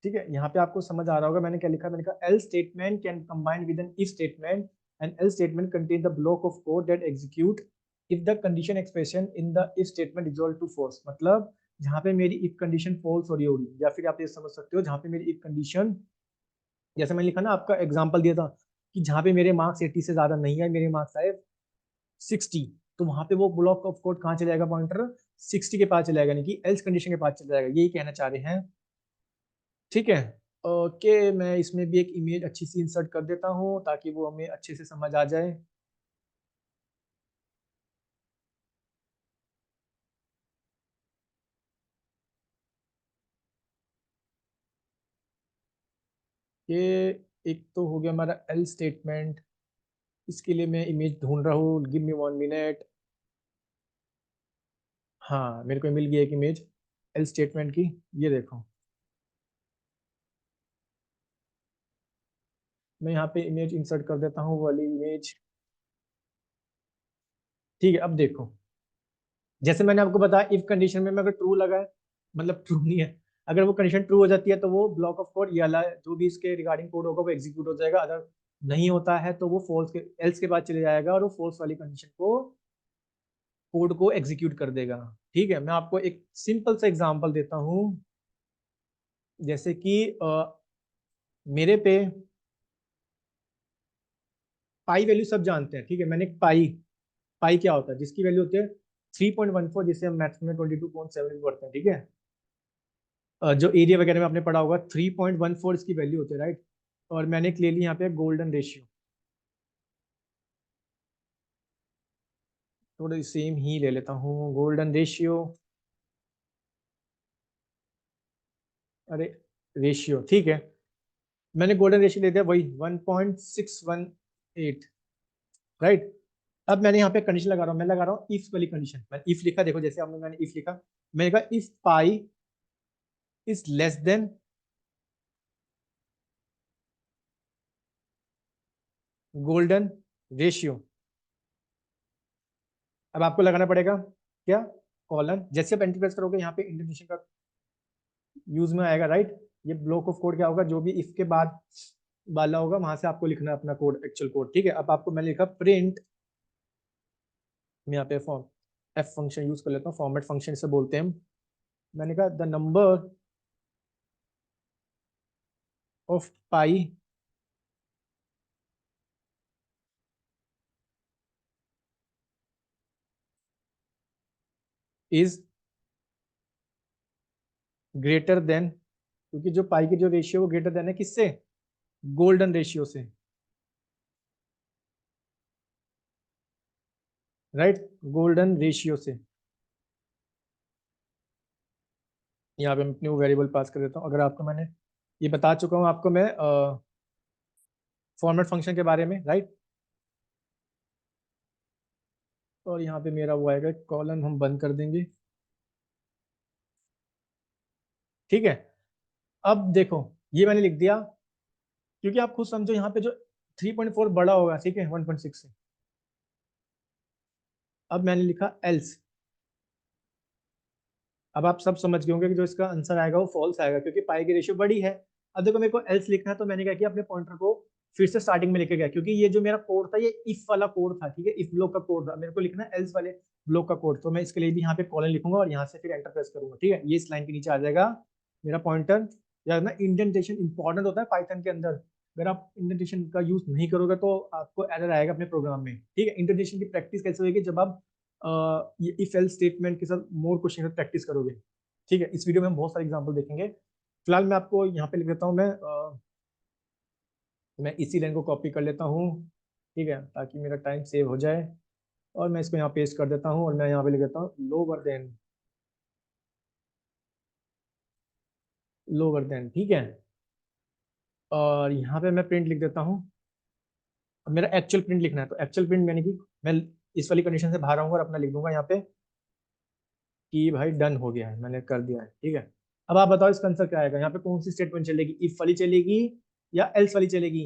ठीक है, यहाँ पे आपको समझ आ रहा होगा मैंने क्या लिखा। मैंने कहा else statement can combine with an if statement and else statement contain the block of code that execute if the condition expression in the if statement equal to false. मतलब जहाँ पे मेरी इफ कंडीशन फॉल्स हो रही होगी, या फिर आप ये समझ सकते हो जहाँ पे मेरी इफ कंडीशन, जैसे मैंने लिखा ना, आपका एग्जाम्पल दिया था कि जहाँ पे मेरे मार्क्स 80 से ज्यादा नहीं है, मेरे मार्क्स आए 60, तो वहां पे वो ब्लॉक ऑफ कोड कहाँ चले जाएगा, पॉइंटर 60 के पास चला जाएगा, यानी कि एल्स कंडीशन के पास चला जाएगा। यही कहना चाह रहे हैं। ठीक है, ओके। मैं इसमें भी एक इमेज अच्छी सी इंसर्ट कर देता हूँ ताकि वो हमें अच्छे से समझ आ जाए। ये एक तो हो गया हमारा एल स्टेटमेंट। इसके लिए मैं इमेज ढूंढ रहा हूँ, गिव मी 1 मिनट। हाँ, मेरे को मिल गई एक इमेज एल स्टेटमेंट की। ये देखो, मैं यहाँ पे इमेज इंसर्ट कर देता हूँ, वो वाली इमेज। ठीक है, अब देखो, जैसे मैंने आपको बताया इफ कंडीशन में अगर ट्रू लगा है, मतलब ट्रू नहीं है, अगर वो कंडीशन ट्रू हो जाती है तो वो ब्लॉक ऑफ कोड, ये वाला जो भी इसके रिगार्डिंग कोड होगा वो एग्जीक्यूट हो जाएगा। अगर नहीं होता है तो वो फॉल्स के, एल्स के बाद चले जाएगा और वो फॉल्स वाली कंडीशन को, कोड को एग्जीक्यूट कर देगा। ठीक है, मैं आपको एक सिंपल सा एग्जांपल देता हूँ। जैसे कि मेरे पे पाई वैल्यू सब जानते हैं। ठीक है, मैंने पाई, पाई क्या होता है, जिसकी वैल्यू होती है 3.14, जिसे हम मैथ्स में 22.7 भी पढ़ते हैं। ठीक है, जो एरिया वगैरह में आपने पढ़ा होगा, 3.14 इसकी वैल्यू होती है, राइट। और मैंने ले ली यहाँ पे गोल्डन रेशियो, थोड़ा सेम ही ले लेता हूँ गोल्डन रेशियो। अरे, रेशियो, ठीक है, मैंने गोल्डन रेशियो ले दिया वही 1.618, राइट। अब मैंने यहाँ पे कंडीशन लगा रहा हूँ, मैं लगा रहा हूँ इफ वाली कंडीशन। मैंने इफ लिखा, देखो जैसे आपने, मैंने इफ लिखा, मैंने कहा if pi is less then golden ratio. अब आपको लगाना पड़ेगा क्या, कॉलन। जैसे आप एंटर प्रेस करोगे यहाँ पे इंडेंटेशन का यूज में आएगा, राइट। ये ब्लॉक ऑफ कोड क्या होगा, जो भी इफ के बाद वाला होगा वहां से आपको लिखना है अपना कोड, एक्चुअल कोड। ठीक है, अब आपको मैंने लिखा प्रिंट, मैं यहाँ पे फॉर्म एफ फंक्शन यूज कर लेता हूँ, फॉर्मेट फंक्शन से बोलते हैं हम। मैंने कहा the number of pi is greater than, क्योंकि जो पाई की जो रेशियो वो ग्रेटर देन है किससे, गोल्डन रेशियो से, राइट, गोल्डन रेशियो से। यहाँ पे मैं अपनी वो वेरिएबल पास कर देता हूँ। अगर आपको मैंने ये बता चुका हूँ आपको मैं फॉर्मेट फंक्शन के बारे में, राइट। और यहाँ पे मेरा वो आएगा, कॉलन हम बंद कर देंगे, ठीक है। अब देखो, ये मैंने लिख दिया, क्योंकि आप खुद समझो यहाँ पे जो 3.4 बड़ा होगा, ठीक है, 1.6 से। अब मैंने लिखा एल्स। अब आप सब समझ गए होंगे कि जो इसका आंसर आएगा वो फॉल्स आएगा, क्योंकि पाई की रेशियो बड़ी है। अब देखो, मेरे को एल्स लिखना है, तो मैंने क्या किया, अपने पॉइंटर को फिर से स्टार्टिंग में लेके गया, क्योंकि ये जो मेरा कोड था ये इफ वाला कोड था, ठीक है, इफ ब्लॉक का कोड था। मेरे को लिखना है एल्स वाले ब्लॉक का कोड, तो मैं इसके लिए भी यहाँ पे कॉलन लिखूंगा और यहाँ से फिर एंटर प्रेस करूंगा, ठीक है। ये इस लाइन के नीचे आ जाएगा मेरा पॉइंटर। या ना, इंडेंटेशन इंपॉर्टेंट होता है पाइथन के अंदर। अगर आप इंडेंटेशन का यूज नहीं करोगे तो आपको एरर आएगा अपने प्रोग्राम में, ठीक है। इंडेंटेशन की प्रैक्टिस कैसे होगी, जब आप ये इफ एल्स स्टेटमेंट के साथ मोर क्वेश्चन प्रैक्टिस करोगे, ठीक है। इस वीडियो में हम बहुत सारे एग्जांपल देखेंगे। फिलहाल मैं आपको यहाँ पे लिख देता हूँ, मैं इसी लाइन को कॉपी कर लेता हूँ, ठीक है, ताकि मेरा टाइम सेव हो जाए। और मैं इसको यहाँ पेस्ट कर देता हूँ और मैं यहाँ पे लिख देता हूँ लोअर देन, ठीक है। और यहाँ पे मैं प्रिंट लिख देता हूँ। अब मेरा एक्चुअल प्रिंट लिखना है, तो एक्चुअल प्रिंट मैंने की, मैं इस वाली कंडीशन से बाहर आऊंगा और अपना लिख दूंगा यहाँ पे कि भाई डन हो गया है, मैंने कर दिया है, ठीक है। अब आप बताओ इसका आंसर क्या आएगा, यहाँ पे कौन सी स्टेटमेंट चलेगी, इफ वाली चलेगी या एल्स वाली चलेगी।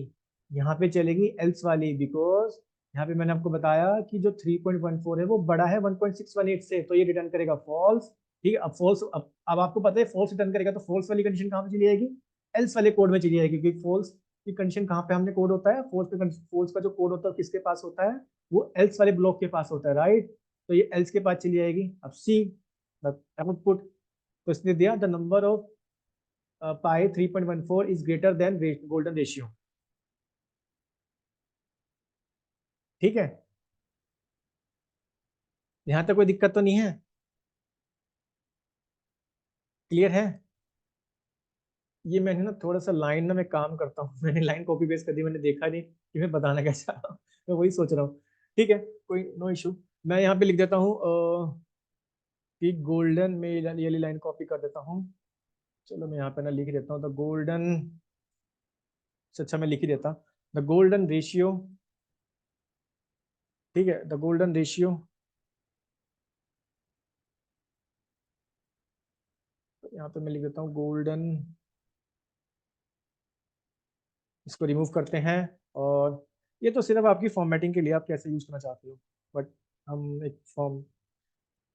यहाँ पे चलेगी एल्स वाली, बिकॉज यहाँ पे मैंने आपको बताया कि जो 3.14 है वो बड़ा है 1.618 से, तो ये रिटर्न करेगा फॉल्स, ठीक है। अब फॉल्स, अब आपको पता है फॉल्स रिटर्न करेगा, तो फॉल्स वाली कंडीशन कहाँ पे चली जाएगी, एल्स वाले कोड में चली जाएगी, क्योंकि फॉल्स की कंडीशन कहाँ पे हमने कोड होता है, फॉल्स का जो कोड होता है किसके पास होता है, वो एल्स वाले ब्लॉक के पास होता है, राइट। तो ये एल्स के पास चली जाएगी। अब सी आउटपुट, तो इसने दिया the number of pi 3.14 is greater then golden ratio, ठीक है। यहाँ तक कोई दिक्कत तो नहीं है, क्लियर है। ये मैंने ना थोड़ा सा लाइन ना मैं काम करता हूँ मैंने लाइन कॉपी पेस्ट कर दी, मैंने देखा नहीं कि मैं बताना क्या चाह रहा हूँ मैं वही सोच रहा हूँ, ठीक है, कोई नो इशू। मैं यहाँ पे लिख देता हूँ कि गोल्डन में ये वाली लाइन कॉपी कर देता हूँ। चलो मैं यहाँ पे ना लिख देता हूँ द गोल्डन, अच्छा मैं लिख ही देता, द गोल्डन रेशियो, ठीक है, द गोल्डन रेशियो। यहाँ पे मैं लिख देता हूँ गोल्डन, इसको रिमूव करते हैं। और ये तो सिर्फ आपकी फॉर्मेटिंग के लिए, आप कैसे यूज करना चाहते हो, बट हम एक फॉर्म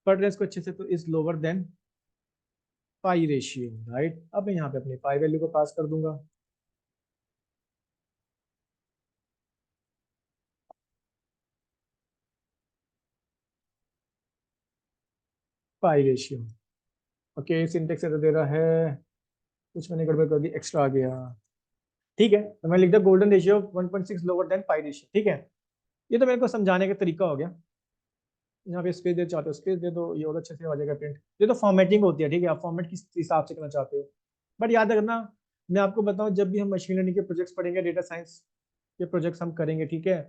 पढ़ रहे हैं इसको अच्छे से, तो is lower than pi ratio, right. अब मैं यहाँ पे अपनी पाई वैल्यू को पास कर दूंगा, पाई रेशियो। ओके, सिंटेक्स से तो दे रहा है, कुछ मैंने गड़बड़ कर दी, एक्स्ट्रा आ गया, ठीक है। तो मैं लिख दिया golden ratio 1.6 lower than pi ratio, ठीक है। ये तो मेरे को समझाने का तरीका हो गया। यहाँ पे स्पेस दे चाहते हो स्पेस दे दो, ये और अच्छे से हो जाएगा प्रिंट। ये तो फॉर्मेटिंग होती है, ठीक है, आप फॉर्मेट किस हिसाब से करना चाहते हो। बट याद रखना, मैं आपको बताऊं, जब भी हम मशीन लर्निंग के प्रोजेक्ट्स पढ़ेंगे, डेटा साइंस के प्रोजेक्ट्स हम करेंगे, ठीक है,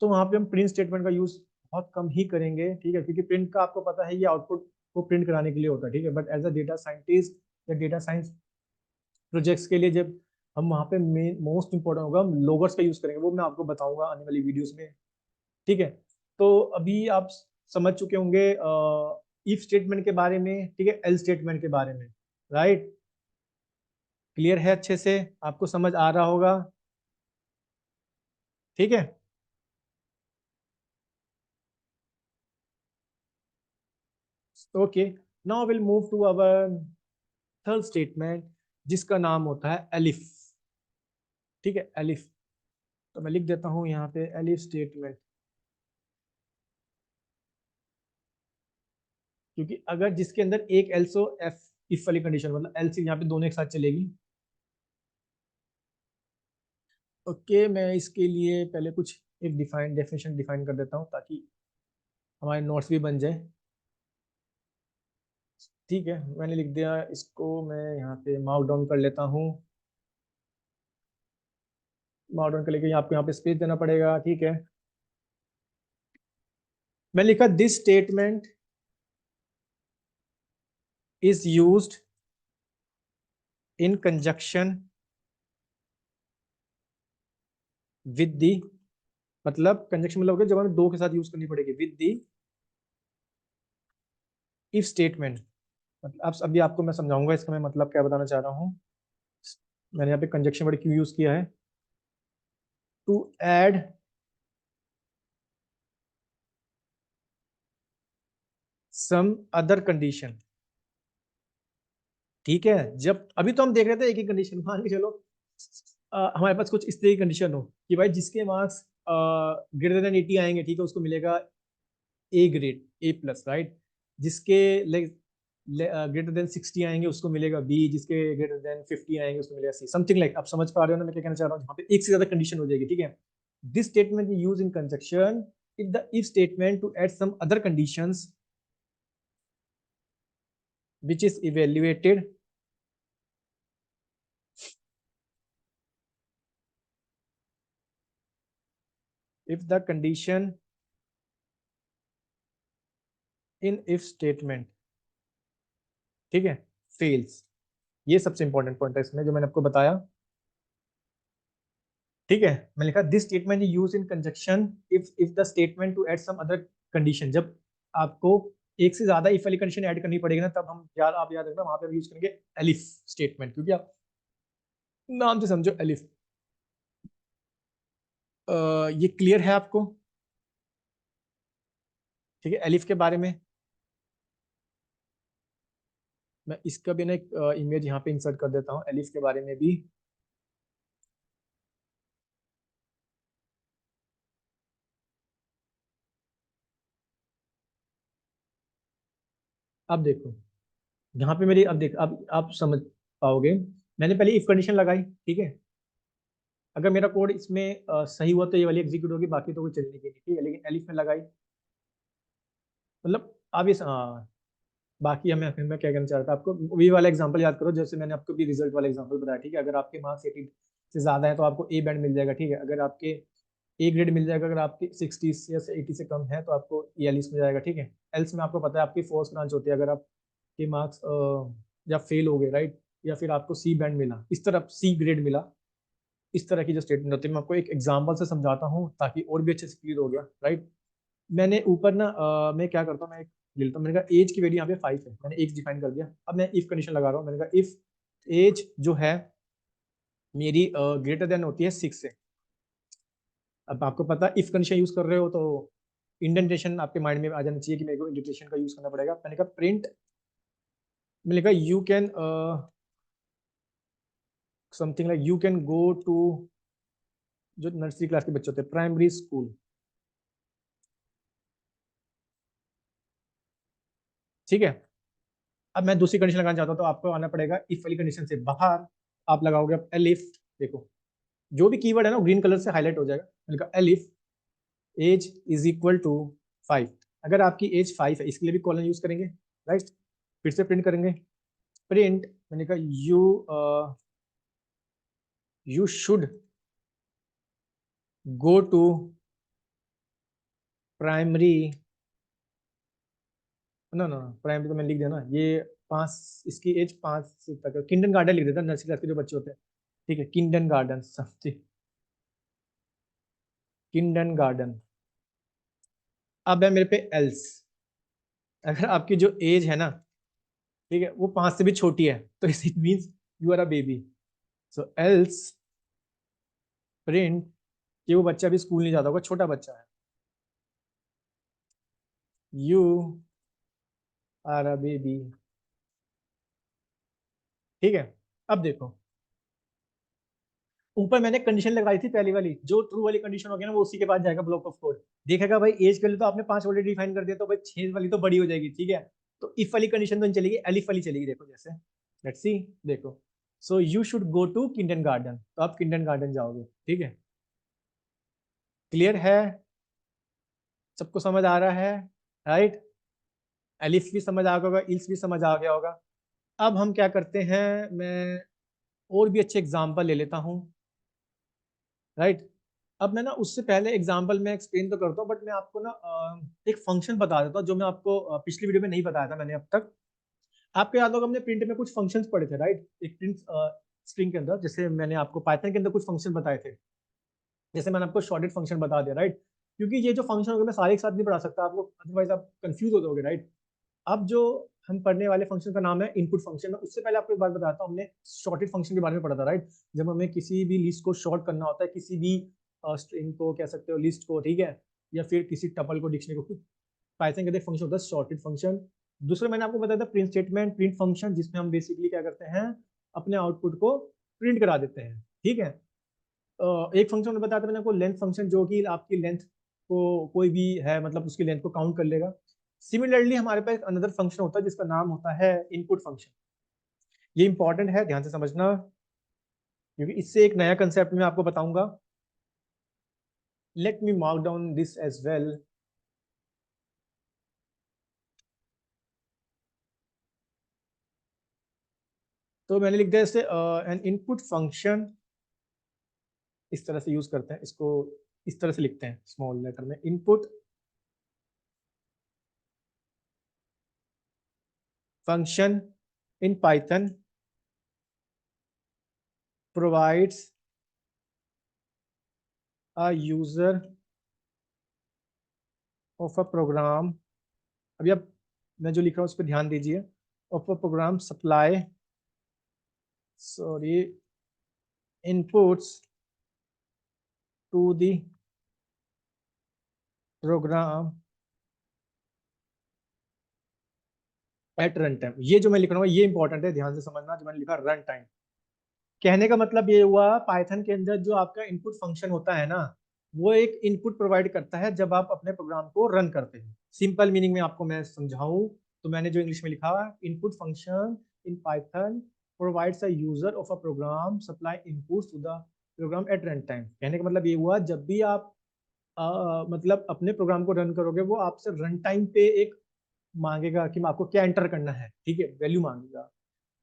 तो वहाँ पे हम प्रिंट स्टेटमेंट का यूज बहुत कम ही करेंगे, ठीक है, क्योंकि प्रिंट का आपको पता है ये आउटपुट को प्रिंट कराने के लिए होता है, ठीक है। But as a data scientist या डेटा साइंस प्रोजेक्ट्स के लिए जब हम वहाँ पे मेन मोस्ट इंपॉर्टेंट होगा, हम लोगर्स का यूज करेंगे, वो मैं आपको बताऊंगा आने वाली वीडियोस में, ठीक है। तो अभी आप समझ चुके होंगे इफ स्टेटमेंट के बारे में, ठीक है, एल स्टेटमेंट के बारे में, राइट। क्लियर है, अच्छे से आपको समझ आ रहा होगा, ठीक है। Okay, now will move to our third statement, जिसका नाम होता है एलिफ, ठीक है, एलिफ। तो मैं लिख देता हूं यहाँ पे एलिफ स्टेटमेंट, क्योंकि अगर जिसके अंदर एक एल्सो एफ इफ वाली कंडीशन, मतलब एल्स यहाँ पे दोनों एक साथ चलेगी। ओके, मैं इसके लिए पहले कुछ एक डेफिनेशन डिफाइन कर देता हूँ, ताकि हमारे नोट्स भी बन जाए, ठीक है। मैंने लिख दिया, इसको मैं यहाँ पे मार्क डाउन कर लेता हूँ। मार्क डाउन कर लेके आपको यहाँ पे स्पेस देना पड़ेगा, ठीक है। मैं लिखा this statement is used in conjunction with the, मतलब कंजक्शन मतलब हो गया जब हमें दो के साथ यूज करनी पड़ेगी, विद दी इफ स्टेटमेंट। मतलब अब अभी आपको मैं समझाऊंगा इसका मैं मतलब क्या बताना चाह रहा हूँ। मैंने यहाँ पे कंजक्शन वर्ड क्यों यूज किया है, to add some other condition. ठीक है, जब अभी तो हम देख रहे थे एक ही कंडीशन, मान के चलो हमारे पास कुछ इस तरह की कंडीशन हो कि भाई जिसके मार्क्स ग्रेटर देन 80 आएंगे, ठीक है, उसको मिलेगा A grade, A plus, right. जिसके ग्रेटर देन 60 आएंगे उसको मिलेगा बी, जिसके ग्रेटर देन 50 आएंगे उसको मिलेगा सी, समथिंग लाइक। आप समझ पा रहे हो ना मैं क्या कहना चाह रहा हूँ, यहाँ पे एक से ज्यादा कंडीशन हो जाएगी, ठीक है। This statement use in conjunction if the if statement to add some other conditions which is evaluated if the condition in if statement, ठीक है, fails। ये सबसे इंपॉर्टेंट पॉइंट है इसमें जो मैंने आपको बताया, ठीक है। मैंने लिखा this statement use in conjunction if the statement to add some other condition. जब आपको एक से ज्यादा इफ वाली कंडीशन ऐड करनी पड़ेगी ना, तब हम याद, आप याद रखना वहां पे यूज करेंगे एलिफ स्टेटमेंट, क्योंकि आप नाम से समझो एलिफ। ये क्लियर है आपको, ठीक है, एलिफ के बारे में। मैं इसका भी ना एक इमेज यहाँ पे इंसर्ट कर देता हूँ एलिफ के बारे में भी। अब देखो यहाँ पे मेरी, अब देख, अब आप समझ पाओगे। मैंने पहले इफ कंडीशन लगाई, ठीक है। अगर मेरा कोड इसमें सही हुआ तो ये वाली एग्जीक्यूट होगी, बाकी तो कोई चलने की नहीं, ठीक है। लेकिन एलिफ में लगाई, मतलब अब इस बाकी हमें, फिर मैं क्या कहना चाह रहा था आपको, वही वाला एग्जांपल याद करो जैसे मैंने आपको भी रिजल्ट वाला एग्जांपल बताया, ठीक है। अगर आपके मार्क्स 80 से ज्यादा है तो आपको ए बैंड मिल जाएगा, ठीक है। अगर आपके ए ग्रेड मिल जाएगा, अगर आपके 60 या 80 से कम है तो आपको ई एलिस मिल जाएगा, ठीक है। एल्स में आपको पता है आपकी फोर्स ब्रांच होती है, अगर आपके मार्क्स या फेल हो गए, राइट, या फिर आपको सी बैंड मिला, इस तरह सी ग्रेड मिला, इस तरह की जो स्टेटमेंट होती है, मैं आपको एक एग्जाम्पल से समझाता हूँ ताकि और भी अच्छे से क्लियर हो गया, राइट। मैंने ऊपर ना मैं क्या करता हूँ, मैं एक ले लेता हूँ, मैंने कहा एज की वैल्यू यहाँ पे 5 है, मैंने एज डिफाइन कर दिया। अब मैं इफ कंडीशन लगा रहा हूँ, मैंने कहा इफ एज जो है मेरी ग्रेटर देन होती है 6 से। अब आपको पता इफ कंडीशन यूज कर रहे हो तो इंडेंटेशन आपके माइंड में आ जाना चाहिए कि मेरे को इंडेंटेशन का यूज करना पड़ेगा। मैंने कहा प्रिंट, मैंने कहा you can something like you can go to, जो नर्सरी क्लास के बच्चे होते हैं, प्राइमरी स्कूल, ठीक है। अब मैं दूसरी कंडीशन लगाना चाहता हूँ, तो आपको आना पड़ेगा इफ वाली कंडीशन से बाहर। आप लगाओगे अब एलिफ, देखो जो भी कीवर्ड है ना ग्रीन कलर से हाईलाइट हो जाएगा। मैंने कहा elif age is equal to 5। अगर आपकी एज 5 है, इसके लिए भी कॉलन यूज करेंगे, राइट। फिर से प्रिंट करेंगे, प्रिंट, मैंने कहा you should go to primary, ना ना प्राइमरी तो मैंने लिख दिया ना, ये 5, इसकी एज 5 से तक, किंडर गार्डन लिख देता, नर्सरी क्लास के जो बच्चे होते हैं, ठीक है, Kinder garden something, Kinder garden. अब है मेरे पे एल्स, अगर आपकी जो एज है ना, ठीक है, वो 5 से भी छोटी है तो it means you are a baby. So else print कि वो बच्चा भी स्कूल नहीं जाता होगा, छोटा बच्चा है, यू आर अ बेबी, ठीक है। अब देखो ऊपर मैंने कंडीशन लगाई थी पहली वाली, जो ट्रू वाली कंडीशन होगी ना वो उसी के बाद जाएगा ब्लॉक ऑफ कोड, देखेगा भाई एज के लिए तो आपने 5 ऑलरेडी डिफाइन कर दिया, तो भाई 6 वाली तो बड़ी हो जाएगी, ठीक है। तो इफ वाली कंडीशन तो नहीं चलेगी, एलिफ वाली चलेगी, देखो जैसे, लेट्स सी, देखो, so you should go to kindergarten, तो आप किंडर गार्डन जाओगे, ठीक है। क्लियर है, सबको समझ आ रहा है, राइट। एलिफ भी समझ आ गया होगा, इल्स भी समझ आ गया होगा। अब हम क्या करते हैं, मैं और भी अच्छे एग्जाम्पल ले लेता हूँ, राइट। अब मैं ना उससे पहले एग्जाम्पल में एक्सप्लेन तो करता हूँ, बट मैं आपको ना एक फंक्शन बता देता हूँ जो मैं आपको पिछली वीडियो में नहीं बताया था मैंने अब तक। आपको याद होगा हमने प्रिंट में कुछ फंक्शंस पढ़े थे, राइट? एक प्रिंट स्ट्रिंग के अंदर, जैसे मैंने आपको पाइथन के अंदर कुछ फंक्शन बताए थे, जैसे मैंने आपको शॉर्टेड फंक्शन बता दिया, राइट? क्योंकि ये जो फंक्शन होगा मैं सारे एक साथ नहीं पढ़ा सकता आपको, अदरवाइज आप कंफ्यूज हो जाओगे, राइट? अब जो हम पढ़ने वाले फंक्शन का नाम है इनपुट फंक्शन। मैं उससे पहले आपको एक बात बताता हूँ, हमने शॉर्टेड फंक्शन के बारे में पढ़ा था, राइट? जब हमें किसी भी लिस्ट को शॉर्ट करना होता है, किसी भी स्ट्रिंग को कह सकते हो, लिस्ट को, ठीक है, या फिर किसी टपल को, डिक्शनरी को, पाइथन का फंक्शन होता है शॉर्टेड फंक्शन। दूसरा मैंने आपको बताया था प्रिंट स्टेटमेंट, प्रिंट फंक्शन, जिसमें हम बेसिकली क्या करते हैं, अपने आउटपुट को प्रिंट करा देते हैं, ठीक है। एक फंक्शन बताया था मैंने आपको, लेंथ फंक्शन, जो कि आपकी लेंथ को, कोई भी है मतलब उसकी लेंथ को काउंट कर लेगा। सिमिलरली हमारे पास अनदर फंक्शन होता है जिसका नाम होता है इनपुट फंक्शन। ये इंपॉर्टेंट है, ध्यान से समझना, क्योंकि इससे एक नया कंसेप्ट मैं आपको बताऊंगा। Let me mark down this as well. तो मैंने लिख दिया जैसे एन इनपुट फंक्शन, इस तरह से यूज करते हैं इसको, इस तरह से लिखते हैं स्मॉल लेटर में, input function in Python provides a user of a program. अभी अब मैं जो लिख रहा हूँ उस पर ध्यान दीजिए। Of a program supply, sorry, inputs to the program at run time. ये जो मैं लिख रहा हूँ ये इंपॉर्टेंट है, ध्यान से समझना, जो मैंने लिखा रन टाइम। कहने का मतलब ये हुआ, पाइथन के अंदर जो आपका इनपुट फंक्शन होता है ना, वो एक इनपुट प्रोवाइड करता है जब आप अपने प्रोग्राम को रन करते हैं। सिंपल मीनिंग में आपको मैं समझाऊं तो मैंने जो इंग्लिश में लिखा है, input function in Python provides a user of a program supply inputs to the program at run time. कहने का मतलब ये हुआ, जब भी आप मतलब अपने प्रोग्राम को रन करोगे, वो आपसे रन टाइम पे एक मांगेगा कि आपको क्या एंटर करना है, ठीक है, वैल्यू मांगेगा।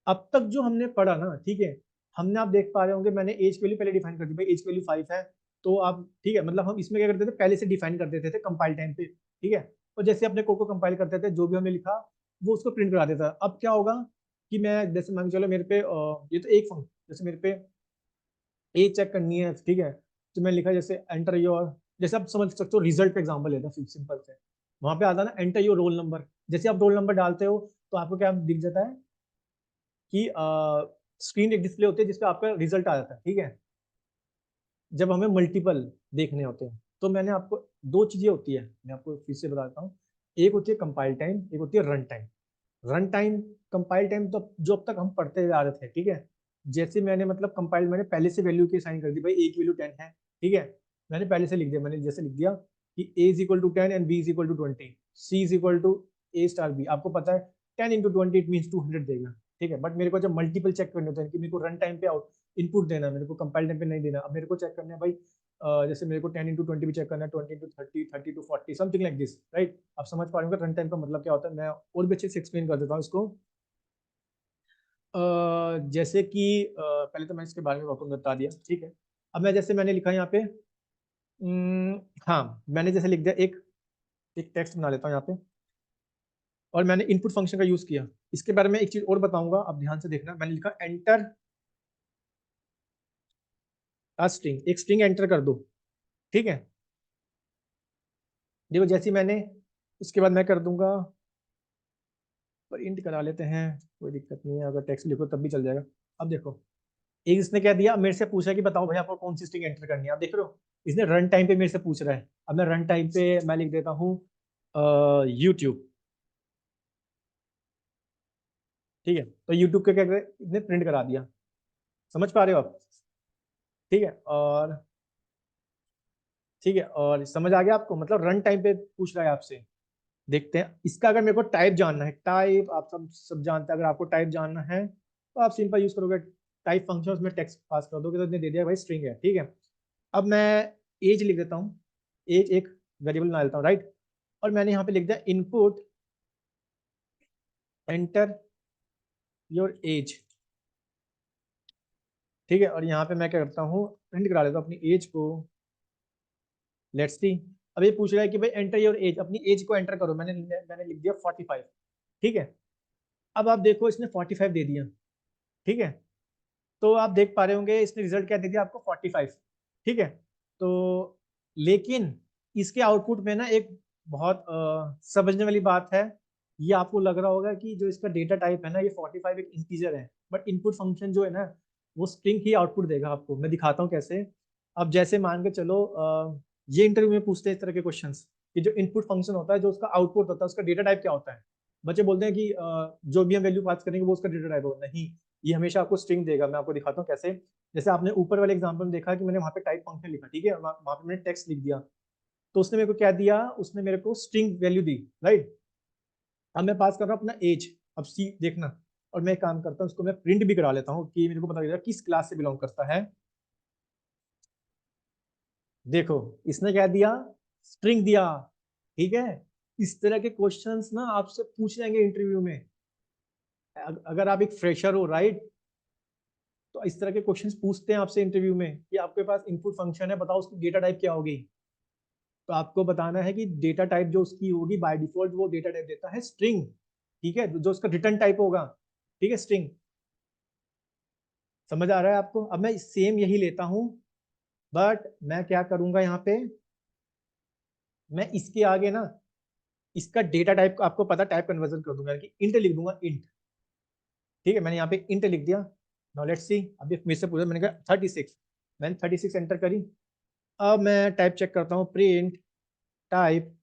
अब तक जो हमने पढ़ा ना, ठीक है, हमने, आप देख पा रहे होंगे, मैंने एज वैल्यू पहले डिफाइन कर दी, भाई एज वैल्यू 5 है। तो आप, ठीक है, मतलब हम इसमें क्या करते थे, पहले से डिफाइन कर देते थे कंपाइल टाइम पे, ठीक है। और जैसे अपने कोड को कंपाइल करते थे, जो भी हमने लिखा वो उसको प्रिंट करा देता। अब क्या होगा कि मैं, जैसे मान के चलो मेरे पे ये तो एक फंक्शन, जैसे मेरे पे एज चेक करनी है, ठीक है, तो मैं लिखा जैसे एंटर योर, जैसे आप समझ सकते हो, रिजल्ट पे एग्जाम्पल लेते हैं सिंपल से। वहां पे आता है ना एंटर योर रोल नंबर। जैसे आप रोल नंबर डालते हो तो आपको क्या दिख जाता है कि स्क्रीन एक डिस्प्ले होती है जिसपे आपका रिजल्ट आ जाता है, ठीक है। जब हमें मल्टीपल देखने होते हैं तो मैंने आपको, दो चीजें होती है, मैं आपको फिर से बताता हूँ। एक होती है कंपाइल टाइम, एक होती है run time. Run time, compile time तो जो अब तक हम पढ़ते आ रहे थे, ठीक है। जैसे मैंने मतलब कंपाइल, मैंने पहले से वैल्यू की साइन कर दी, भाई ए की वैल्यू 10 है, ठीक है। मैंने पहले से लिख दिया, मैंने जैसे लिख दिया कि A is equal to 10 and B is equal to 20, C is equal to A star B. आपको पता है 10 इंटू 20 इट मीन 200 देगा, ठीक है। बट मेरे को जब मल्टीपल चेक करने होते हैं कि मेरे को रन टाइम पे आउट इनपुट देना है, मेरे को कंपाइल टाइम पे नहीं देना। अब मेरे को चेक करना है भाई, जैसे मेरे को 10 इंटू 20 भी चेक करना है, 20 into 30, 30 to 40, something like this, right? आप समझ पा रहे होंगे रन टाइम का मतलब क्या होता है। मैं और भी अच्छे से एक्सप्लेन कर देता हूँ इसको। जैसे कि पहले तो मैं इसके बारे में आपको बता दिया, ठीक है। अब मैं, जैसे मैंने लिखा यहाँ पे, हाँ, मैंने जैसे लिख दिया, एक एक टेक्स्ट बना लेता हूँ यहाँ पे, और मैंने इनपुट फंक्शन का यूज किया। इसके बारे में एक चीज और बताऊंगा, अब ध्यान से देखना। मैंने लिखा एंटर अ स्ट्रिंग, एक स्ट्रिंग एंटर कर दो, ठीक है। देखो जैसे मैंने, उसके बाद मैं कर दूंगा, पर इंट करा लेते हैं, कोई दिक्कत नहीं है, अगर टेक्स्ट लिखो तब भी चल जाएगा। अब देखो, एक इसने क्या दिया, मेरे से पूछा कि बताओ भाई आपको कौन सी स्ट्रिंग एंटर करनी है। आप देख रहे हो, इसने रन टाइम पे मेरे से पूछ रहा है। अब मैं रन टाइम पे मैं लिख देता हूँ यूट्यूब, ठीक है। तो यूट्यूब के क्या करे, इसने प्रिंट करा दिया। समझ पा रहे हो आप? ठीक है, और ठीक है, और समझ आ गया आपको, मतलब रन टाइम पे पूछ रहा है आपसे। देखते हैं इसका, अगर मेरे को टाइप जानना है, टाइप आप सब जानते हैं, अगर आपको टाइप जानना है तो आप सिंपल यूज करोगे टाइप फंक्शन, उसमें टेक्स्ट पास कर दोगे तो इसने दे दिया भाई स्ट्रिंग है, ठीक है। अब मैं एज लिख देता हूँ, एज एक वेरिएबल बना लेता हूँ, राइट। और मैंने यहाँ पे लिख दिया इनपुट एंटर योर एज, ठीक है। और यहाँ पे मैं क्या करता हूँ, प्रिंट करा लेता हूँ अपनी एज को। लेट्स सी, अब ये पूछ रहा है कि भाई एंटर योर एज, अपनी एज को एंटर करो। मैंने मैंने लिख दिया 45, ठीक है। अब आप देखो इसने 45 दे दिया, ठीक है, तो आप देख पा रहे होंगे इसने रिजल्ट क्या दे दिया आपको 45, ठीक है। तो लेकिन इसके आउटपुट में ना एक बहुत समझने वाली बात है। ये आपको लग रहा होगा कि जो इसका डेटा टाइप है ना, ये 45 एक इंटीजर है, बट इनपुट फंक्शन जो है ना वो स्ट्रिंग ही आउटपुट देगा आपको। मैं दिखाता हूँ कैसे। अब जैसे मान के चलो ये इंटरव्यू में पूछते हैं इस तरह के क्वेश्चंस कि जो इनपुट फंक्शन होता है, जो उसका आउटपुट होता है, उसका डेटा टाइप क्या होता है। बच्चे बोलते हैं कि जो भी हम वैल्यू पास करेंगे वो उसका डेटा टाइप होगा। नहीं, ये हमेशा आपको स्ट्रिंग देगा। मैं आपको दिखाता हूँ कैसे। जैसे आपने ऊपर वाले एग्जांपल में देखा कि मैंने वहाँ पे टाइप फंक्शन लिखा, ठीक है, वहाँ पे मैंने टेक्स्ट लिख दिया, तो उसने मेरे को क्या दिया, उसने मेरे को स्ट्रिंग वैल्यू दी, राइट। अब मैं पास कर रहा हूँ अपना एज। अब सी देखना, और मैं एक काम करता हूँ, उसको मैं प्रिंट भी करा लेता हूँ कि मेरे को पता चल जाए किस क्लास से बिलोंग करता है। देखो इसने क्या दिया, स्ट्रिंग दिया, ठीक है। इस तरह के क्वेश्चंस ना आपसे पूछ लेंगे इंटरव्यू में। अगर आप एक फ्रेशर हो, राइट, तो इस तरह के क्वेश्चंस पूछते हैं आपसे इंटरव्यू में कि आपके पास इनपुट फंक्शन है, बताओ उसकी डेटा टाइप क्या होगी। तो आपको बताना है कि डेटा टाइप जो उसकी होगी बाय डिफॉल्ट, वो डेटा टाइप देता है स्ट्रिंग, ठीक है, जो उसका रिटर्न टाइप होगा, ठीक है, स्ट्रिंग। समझ आ रहा है आपको। अब मैं सेम यही लेता हूं, बट मैं क्या करूंगा यहाँ पे, मैं इसके आगे ना इसका डेटा टाइप आपको पता टाइप कन्वर्जन कर दूंगा कि इंट लिख दूंगा, इंट, ठीक है। मैंने यहाँ पे इंट लिख दिया। नाउ लेट्स सी, अभी मेरे से पूछा, मैंने कहा 36, मैंने 36 एंटर करी। अब मैं टाइप चेक करता हूँ, print type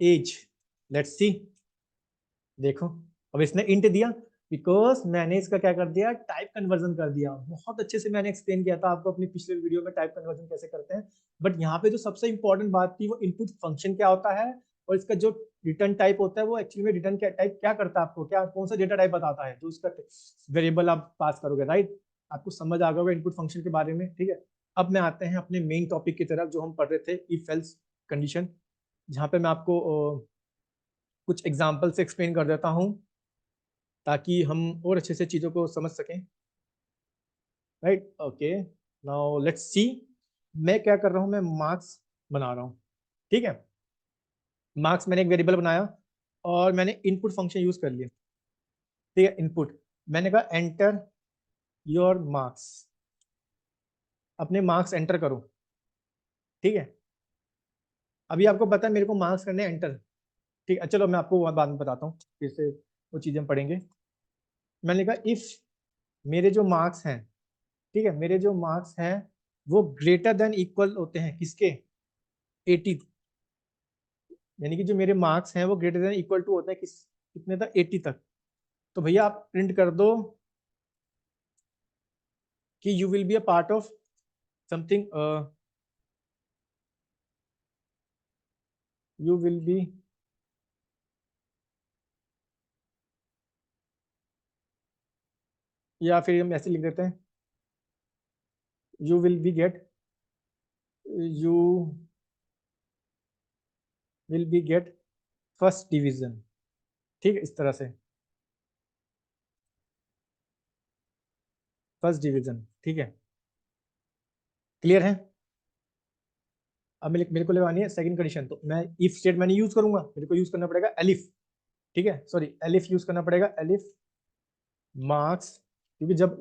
age, let's see. देखो अब इसने इंट दिया, बिकॉज मैंने इसका क्या कर दिया, टाइप कन्वर्जन कर दिया। बहुत अच्छे से मैंने एक्सप्लेन किया था आपको अपनी पिछले वीडियो में टाइप कन्वर्जन कैसे करते हैं। बट यहाँ पे जो सबसे इंपॉर्टेंट बात थी वो इनपुट फंक्शन क्या होता है, और इसका जो रिटर्न टाइप होता है वो एक्चुअली में रिटर्न टाइप क्या करता है, आपको क्या कौन सा डेटा टाइप बताता है जो उसका वेरिएबल आप पास करोगे, राइट। आपको समझ आ गया होगा इनपुट फंक्शन के बारे में, ठीक है। अब मैं आते हैं अपने मेन टॉपिक की तरफ जो हम पढ़ रहे थे, इफ एल्स कंडीशन, जहाँ पे मैं आपको कुछ एग्जाम्पल से एक्सप्लेन कर देता हूँ ताकि हम और अच्छे से चीज़ों को समझ सकें, right. Okay, now let's see. मैं क्या कर रहा हूँ, मैं मार्क्स बना रहा हूँ, ठीक है। मार्क्स मैंने एक वेरिएबल बनाया और मैंने इनपुट फंक्शन यूज कर लिया, ठीक है। इनपुट मैंने कहा एंटर योर मार्क्स, अपने मार्क्स एंटर करो, ठीक है। अभी आपको पता है मेरे को मार्क्स करने एंटर, ठीक है। चलो मैं आपको बाद में बताता हूँ, फिर से वो चीज़ें हम पढ़ेंगे। मैंने कहा इफ मेरे जो मार्क्स हैं, ठीक है, मेरे जो मार्क्स हैं वो ग्रेटर देन इक्वल होते हैं किसके, 80, यानी कि जो मेरे मार्क्स हैं वो ग्रेटर देन इक्वल टू होता है किस, कितने तक, 80 तक। तो भैया आप प्रिंट कर दो कि you will be a part of something, you will be, या फिर हम ऐसे लिख देते हैं, you will be get, you will be get first division, ठीक है, इस तरह से फर्स्ट डिवीजन, ठीक है। क्लियर है। अब मेरे को लगानी है सेकंड कंडीशन, तो मैं इफ स्टेटमेंट यूज करूंगा, मेरे को यूज करना पड़ेगा एलिफ, ठीक है, सॉरी एलिफ यूज करना पड़ेगा, एलिफ मार्क्स। क्योंकि जब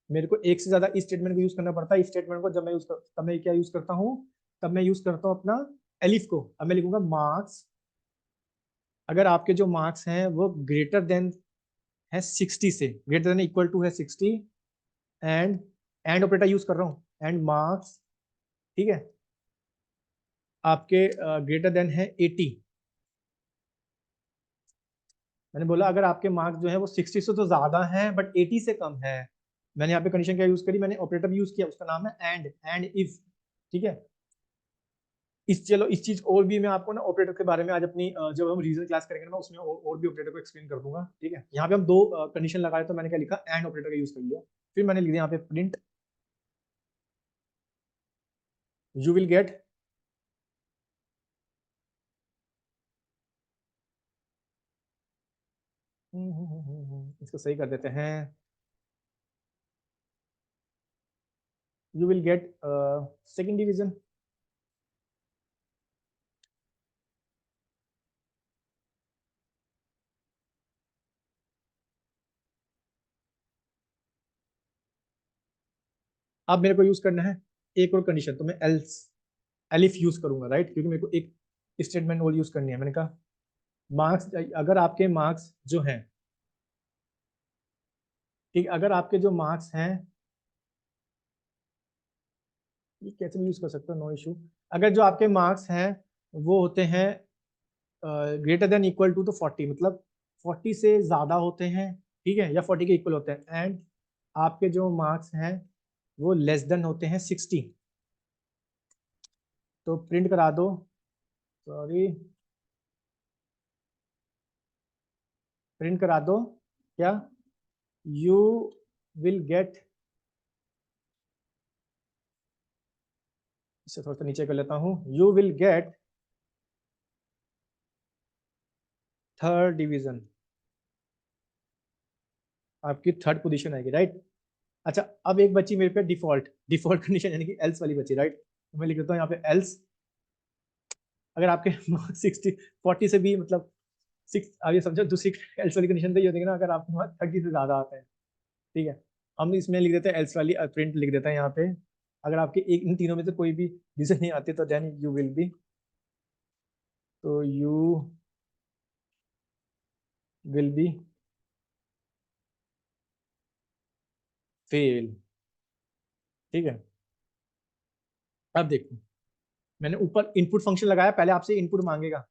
मेरे को एक से ज्यादा इस स्टेटमेंट को यूज करना पड़ता है, इस स्टेटमेंट को जब मैं यूज कर, तब मैं क्या यूज करता हूँ, तब मैं यूज करता हूँ अपना एलिफ को। अब मैं लिखूंगा मार्क्स, अगर आपके जो मार्क्स हैं वो ग्रेटर देन है 60 से, ग्रेटर देन इक्वल टू है 60, एंड ऑपरेटर यूज कर रहा हूँ, एंड मार्क्स, ठीक है, आपके ग्रेटर देन है 80। मैंने बोला अगर आपके मार्क्स जो है वो 60 से तो ज्यादा हैं बट 80 से कम है, मैंने यहाँ पे कंडीशन क्या यूज करी, मैंने ऑपरेटर यूज किया, उसका नाम है एंड इफ, ठीक है। इस चलो इस चीज और भी मैं आपको ना ऑपरेटर के बारे में आज अपनी जब हम रीजन क्लास करेंगे ना, मैं उसमें और भी ऑपरेटर को एक्सप्लेन कर दूंगा, ठीक है। यहाँ पे हम दो कंडीशन लगाए, तो मैंने क्या लिखा, एंड ऑपरेटर का यूज कर लिया। फिर मैंने लिख दिया यहाँ पे प्रिंट यू विल गेट, इसको सही कर देते हैं, you will get second division, अब मेरे को यूज करना है एक और कंडीशन, तो मैं एल्स एलिफ यूज करूंगा, राइट, क्योंकि मेरे को एक स्टेटमेंट और यूज करनी है। मैंने कहा मार्क्स, अगर आपके मार्क्स जो हैं, ठीक, अगर आपके जो मार्क्स हैं, ये कैसे भी यूज कर सकते हो, नो इशू। अगर जो आपके मार्क्स हैं वो होते हैं ग्रेटर देन इक्वल टू, तो 40, मतलब 40 से ज्यादा होते हैं, ठीक है, या 40 के इक्वल होते हैं, एंड आपके जो मार्क्स हैं वो लेस देन होते हैं 60, तो प्रिंट करा दो, सॉरी, प्रिंट करा दो क्या, यू विल गेट, इसे थोड़ा सा नीचे कर लेता हूँ, you will get third division, आपकी थर्ड पोजीशन आएगी, राइट। अच्छा, अब एक बची मेरे पे डिफॉल्ट डिफॉल्ट कंडीशन, यानी कि एल्स वाली बची, राइट। तो मैं लिख देता हूँ यहाँ पे एल्स, अगर आपके मार्क्स 40 से भी, मतलब सिक्स, आप ये समझो दूसरी एल्स वाली कंडीशन तो ये होती है ना, अगर आपके मार्क्स 30 से ज्यादा आते हैं, ठीक है, हम इसमें लिख देते हैं एल्स वाली, प्रिंट लिख देता है यहाँ पे, अगर आपके एक इन तीनों में से कोई भी रीजन नहीं आते तो देन यू विल बी, तो यू विल बी फेल, ठीक है। अब देखो, मैंने ऊपर इनपुट फंक्शन लगाया, पहले आपसे इनपुट मांगेगा।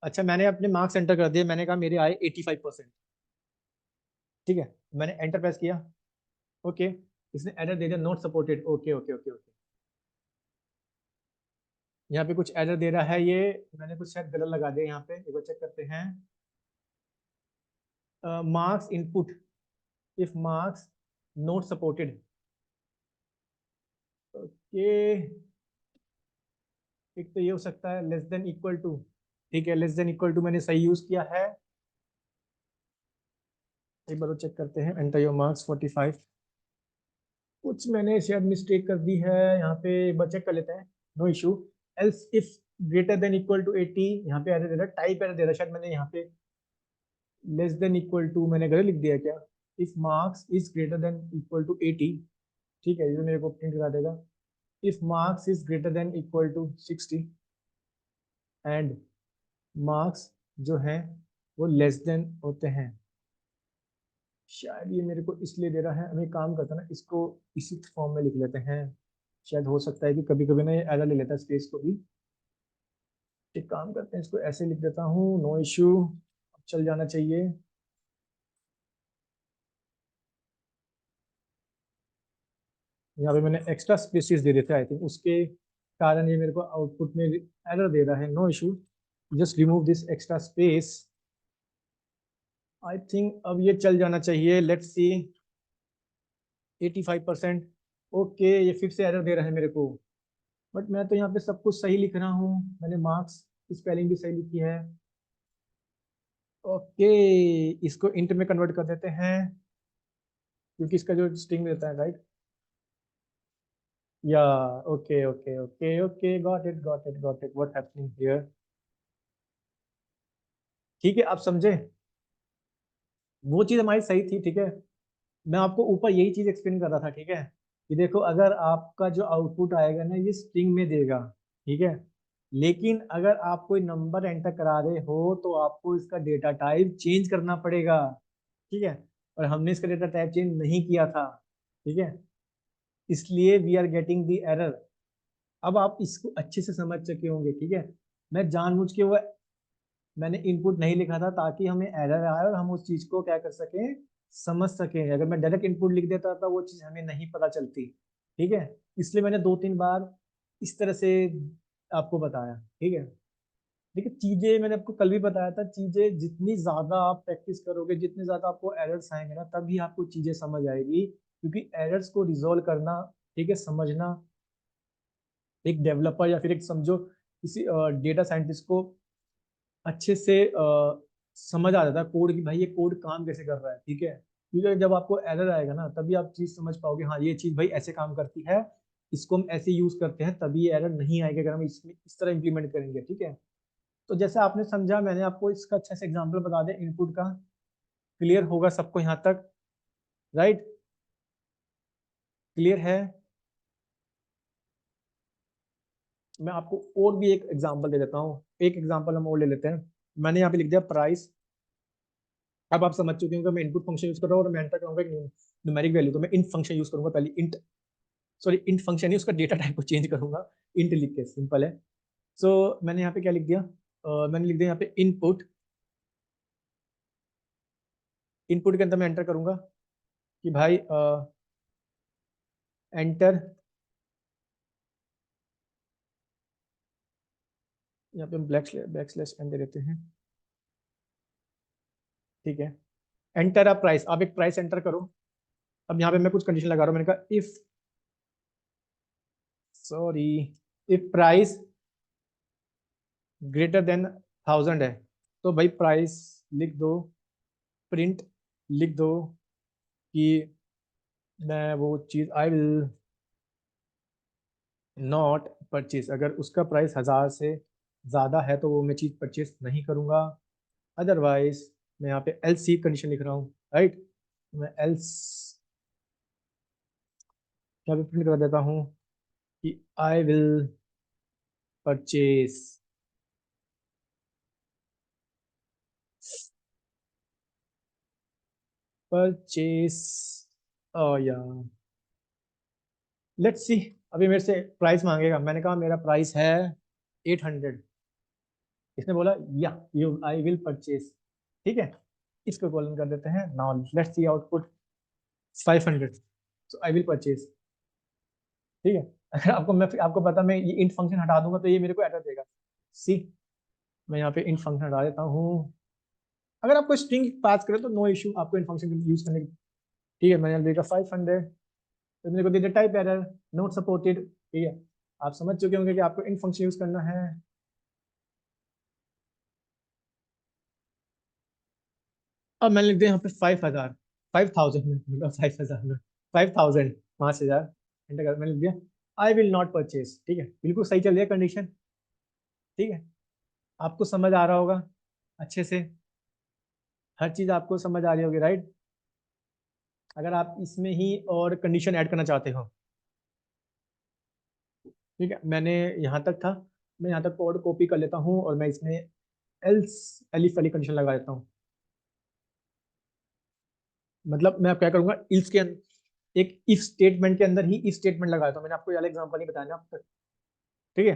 अच्छा, मैंने अपने मार्क्स एंटर कर दिए, मैंने कहा मेरे आए 85%, ठीक है, मैंने एंटर प्रेस किया, ओके, इसने एरर दे दिया, not supported, okay okay okay okay, यहाँ पे कुछ एरर दे रहा है, ये मैंने कुछ शायद गलत लगा दिया, यहाँ पे एक बार चेक करते हैं, marks input, if marks not supported, okay, एक तो ये हो सकता है लेस देन इक्वल टू, ठीक है, लेस देन इक्वल टू मैंने सही यूज किया है, एक बार चेक करते हैं, एंटर योर मार्क्स 45, कुछ मैंने शायद मिस्टेक कर दी है, यहाँ पे एक बार चेक कर लेते हैं, no issue, else if greater than equal to 80, यहाँ पे एरर दे रहा है, टाइप एरर दे रहा है, शायद मैंने यहाँ पे लेस देन इक्वल टू मैंने गलत लिख दिया क्या, if marks is greater than equal to 80, ठीक है, ये मेरे को प्रिंट करा देगा, if marks is greater than equal to 60 and marks जो हैं वो लेस देन होते हैं, शायद ये मेरे को इसलिए दे रहा है, हमें काम करता है ना, इसको इसी फॉर्म में लिख लेते हैं, शायद हो सकता है कि कभी कभी ना ये एरर ले लेता है स्पेस को भी, एक काम करते हैं, इसको ऐसे लिख देता हूँ, नो इश्यू, चल जाना चाहिए। यहाँ पे मैंने एक्स्ट्रा स्पेसिस दे देते, आई थिंक उसके कारण ये मेरे को आउटपुट में एरर दे रहा है, no issue, just remove this extra space, I think अब ये चल जाना चाहिए, लेट्स सी, 85%, ओके, ये फिर से एरर दे रहा है मेरे को, बट मैं तो यहाँ पे सब कुछ सही लिख रहा हूँ, मैंने मार्क्स की स्पेलिंग भी सही लिखी है, ओके, इसको इंट में कन्वर्ट कर देते हैं, क्योंकि इसका जो स्ट्रिंग देता है, राइट, या, okay okay okay okay, got it got it got it, what happening here, ठीक है, आप समझे, वो चीज हमारी सही थी, ठीक है, मैं आपको ऊपर यही चीज एक्सप्लेन कर रहा था, ठीक है, कि देखो अगर आपका जो आउटपुट आएगा ना ये स्ट्रिंग में देगा, ठीक है, लेकिन अगर आप कोई नंबर एंटर करा रहे हो तो आपको इसका डेटा टाइप चेंज करना पड़ेगा, ठीक है, और हमने इसका डेटा टाइप चेंज नहीं किया था, ठीक है, इसलिए we are getting the error. अब आप इसको अच्छे से समझ सके होंगे, ठीक है, मैं जानबूझ के वो मैंने इनपुट नहीं लिखा था ताकि हमें एरर आए और हम उस चीज को क्या कर सकें, समझ सकें, अगर मैं डायरेक्ट इनपुट लिख देता था वो चीज हमें नहीं पता चलती, ठीक है, इसलिए मैंने 2-3 बार इस तरह से आपको बताया, ठीक है। देखिए चीजें मैंने आपको कल भी बताया था, चीजें जितनी ज्यादा आप प्रैक्टिस करोगे, जितने ज्यादा आपको एरर्स आएंगे ना, तभी आपको चीजें समझ आएगी, क्योंकि एरर्स को रिजोल्व करना, ठीक है, समझना, एक डेवलपर या फिर एक समझो किसी डेटा साइंटिस्ट को अच्छे से समझ आ जाता है कोड की, भाई ये कोड काम कैसे कर रहा है, ठीक है, क्योंकि जब आपको एरर आएगा ना तभी आप चीज समझ पाओगे, हाँ ये चीज भाई ऐसे काम करती है, इसको हम ऐसे यूज करते हैं, तभी ये एरर नहीं आएगा अगर हम इसमें इस तरह इंप्लीमेंट करेंगे, ठीक है। तो जैसे आपने समझा, मैंने आपको इसका अच्छा से एग्जाम्पल बता दिया इनपुट का, क्लियर होगा सबको यहाँ तक, राइट, क्लियर है। मैं आपको और भी एक एग्जांपल दे देता हूँ, एक एग्जांपल हम और ले लेते हैं। मैंने यहाँ पे लिख दिया प्राइस। अब आप समझ चुके होंगे मैं इनपुट फंक्शन यूज कर रहा हूँ और मैं एंटर करूंगा न्यूमेरिक वैल्यू, तो मैं इंट फंक्शन यूज करूंगा पहले। इंट, सॉरी इंट फंक्शन ही, उसका डेटा टाइप को चेंज करूंगा, इंट लिख के, सिंपल है। सो मैंने यहाँ पे क्या लिख दिया, मैंने लिख दिया यहाँ पे इनपुट। इनपुट के अंदर मैं एंटर करूंगा कि भाई एंटर, यहाँ पे हम बैक स्लैश एन दे देते हैं, ठीक है। एंटर अ प्राइस, आप एक प्राइस एंटर करो। अब यहाँ पे मैं कुछ कंडीशन लगा रहा हूँ, मैंने कहा if, sorry, if price greater than 1000 है, तो भाई प्राइस लिख दो, प्रिंट लिख दो कि मैं वो चीज आई विल नॉट परचेज। अगर उसका प्राइस 1000 से ज़्यादा है तो वो मैं चीज़ परचेज नहीं करूँगा। अदरवाइज मैं यहाँ पे एल्स सी कंडीशन लिख रहा हूँ, राइट। मैं एल्स यहाँ पे प्रिंट कर देता हूँ कि आई विल परचेज, परचेज, ओ यार, लेट्स सी। अभी मेरे से प्राइस मांगेगा, मैंने कहा मेरा प्राइस है 800। इसने बोला या यू आई विल परचेज, ठीक है। इसको कॉलन कर देते हैं। Now let's see output 500, so I will purchase, ठीक है। अगर आपको पता मैं ये इंट फंक्शन हटा दूंगा तो ये मेरे को एरर देगा। सी, मैं यहाँ पे इंट फंक्शन हटा देता हूँ। अगर आपको स्ट्रिंग पास करे तो नो इशू, आपको इंट फंक्शन यूज करने की, ठीक है। मैंने देखा 500, तो मेरे को दे टाइप एरर, नॉट सपोर्टेड, ठीक है। आप समझ चुके होंगे कि आपको इंट फंक्शन यूज करना है। अब मैंने लिख दिया यहाँ पे 5000, 5000 में, 5000 में, 5000, 5000 एंटर कर, मैंने लिख दिया आई विल नॉट परचेज, ठीक है। बिल्कुल सही चल रही है कंडीशन, ठीक है। आपको समझ आ रहा होगा अच्छे से, हर चीज आपको समझ आ रही होगी, राइट। अगर आप इसमें ही और कंडीशन ऐड करना चाहते हो, ठीक है। मैंने यहाँ तक था, मैं यहाँ तक कोड कॉपी कर लेता हूँ और मैं इसमें एल्स एलिफ वाली कंडीशन लगा देता हूँ। मतलब मैं क्या करूंगा, इफ के एक इफ स्टेटमेंट के अंदर ही इफ स्टेटमेंट लगा देता हूँ। मैंने आपको ये वाला एग्जांपल नहीं बताया ना अब तक, ठीक है।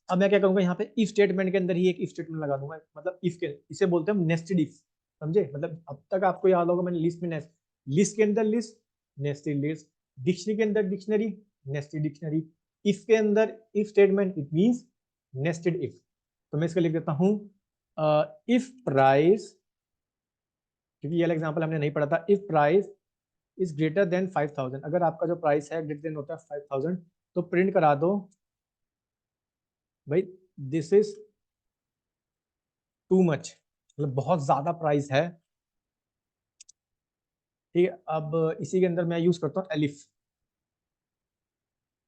अब मैं क्या करूंगा, यहाँ पे इफ स्टेटमेंट के अंदर ही एक इफ स्टेटमेंट लगा दूंगा। मतलब इफ के, इसे बोलते हैं नेस्टेड इफ, समझे। मतलब अब तक आपको याद होगा मैंने लिस्ट में नेस्ट, लिस्ट के अंदर लिस्ट, नेस्टेड लिस्ट, डिक्शनरी के अंदर डिक्शनरी, नेस्टेड डिक्शनरी, इफ के अंदर if statement, it means nested if. तो मैं इसका लिख देता हूँ इफ प्राइस, क्योंकि ये एग्जांपल हमने नहीं पढ़ा था। If price is greater then 5000, अगर आपका जो प्राइस है ग्रेटर देन होता है 5000, तो प्रिंट करा दो भाई दिस इज टू मच, मतलब बहुत ज्यादा प्राइस है, ठीक है। अब इसी के अंदर मैं यूज करता हूँ एलिफ,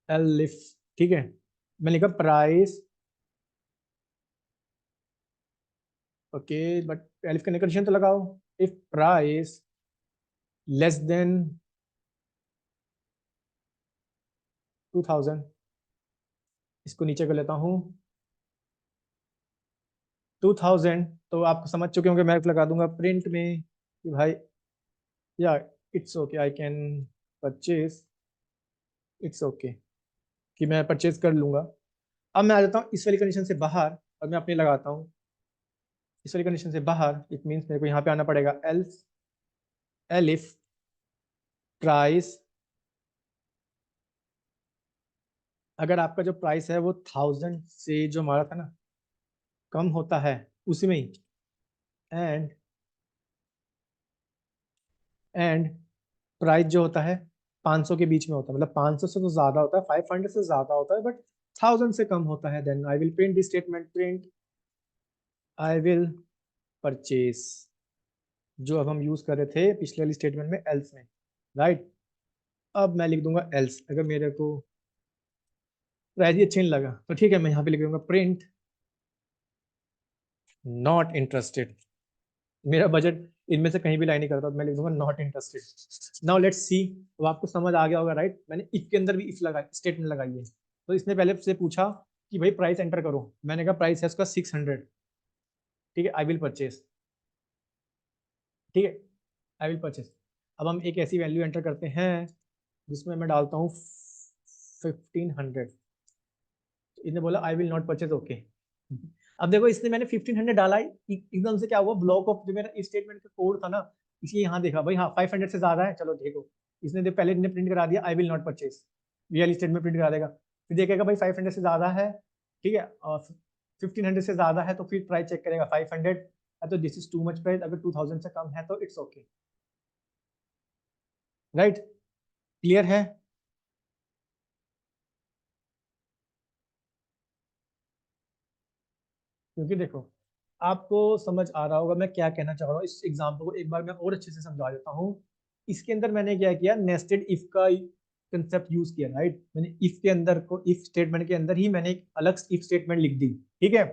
एलिफ, ठीक है। मैं लिखा प्राइस, ओके, बट एलिफ का कंडीशन तो लगाओ। इफ प्राइस लेस देन 2000, इसको नीचे कर लेता हूँ 2000, तो आप समझ चुके होंगे। मैं लगा दूंगा प्रिंट में कि भाई या it's okay I can purchase, it's okay, कि मैं परचेज कर लूंगा। अब मैं आ जाता हूँ इस वाली कंडीशन से बाहर और मैं अपने लगाता हूँ इस वाली कंडीशन से बाहर। इट मीन्स मेरे को यहाँ पे आना पड़ेगा एल्स एलिफ प्राइस, अगर आपका जो प्राइस है वो 1000 से जो हमारा था ना कम होता है उसी में ही, एंड एंड प्राइस जो होता है 500 के बीच में होता है, मतलब 500 से तो ज्यादा होता है, 500 से ज्यादा होता है, बट 1000 से कम होता है, then I will print this statement, print I will purchase, जो अब हम यूज कर रहे थे पिछले वाली स्टेटमेंट में एल्स में, राइट। अब मैं लिख दूंगा एल्स, अगर मेरे को प्राइस ही अच्छा नहीं लगा तो ठीक है, मैं यहाँ पे लिख दूंगा प्रिंट नॉट इंटरेस्टेड। मेरा बजट इनमें से कहीं भी लाई नहीं करता, तो मैं लिख दूंगा not interested. Now let's see. अब आपको समझ आ गया होगा, राइट। मैंने इफ के अंदर भी इफ लगा स्टेटमेंट लगाई है। तो इसने पहले से पूछा कि भाई प्राइस एंटर करो, मैंने कहा प्राइस है उसका 600, ठीक है, आई विल परचेज, ठीक है, आई विल परचेज। अब हम एक ऐसी वैल्यू एंटर करते हैं जिसमें मैं डालता हूँ 1500, इसने बोला I will not purchase, okay. अब देखो इसने मैंने 1500 डाला, एकदम से क्या हुआ, ब्लॉक ऑफ जो मेरा इस स्टेटमेंट का कोड था ना, इसलिए यहाँ देखा भाई हाँ 500 से ज्यादा है, चलो देखो इसने पहले ने प्रिंट करा दिया I will not purchase, real estate में प्रिंट करा देगा, फिर देखेगा भाई 500 से ज्यादा है, ठीक है, और 1500 से ज्यादा है तो फिर प्राइस चेक करेगा 500 है तो this is too much price, अगर 2000 से कम है तो इट्स ओके, राइट, क्लियर है। क्योंकि देखो आपको समझ आ रहा होगा मैं क्या कहना चाह रहा हूँ, इस एग्जाम्पल को एक बार मैं और अच्छे से समझा देता हूँ। इसके अंदर मैंने क्या किया, नेस्टेड इफ का कंसेप्ट यूज किया, राइट, मैंने इफ के अंदर को, इफ स्टेटमेंट के अंदर ही मैंने एक अलग इफ स्टेटमेंट लिख दी, ठीक है।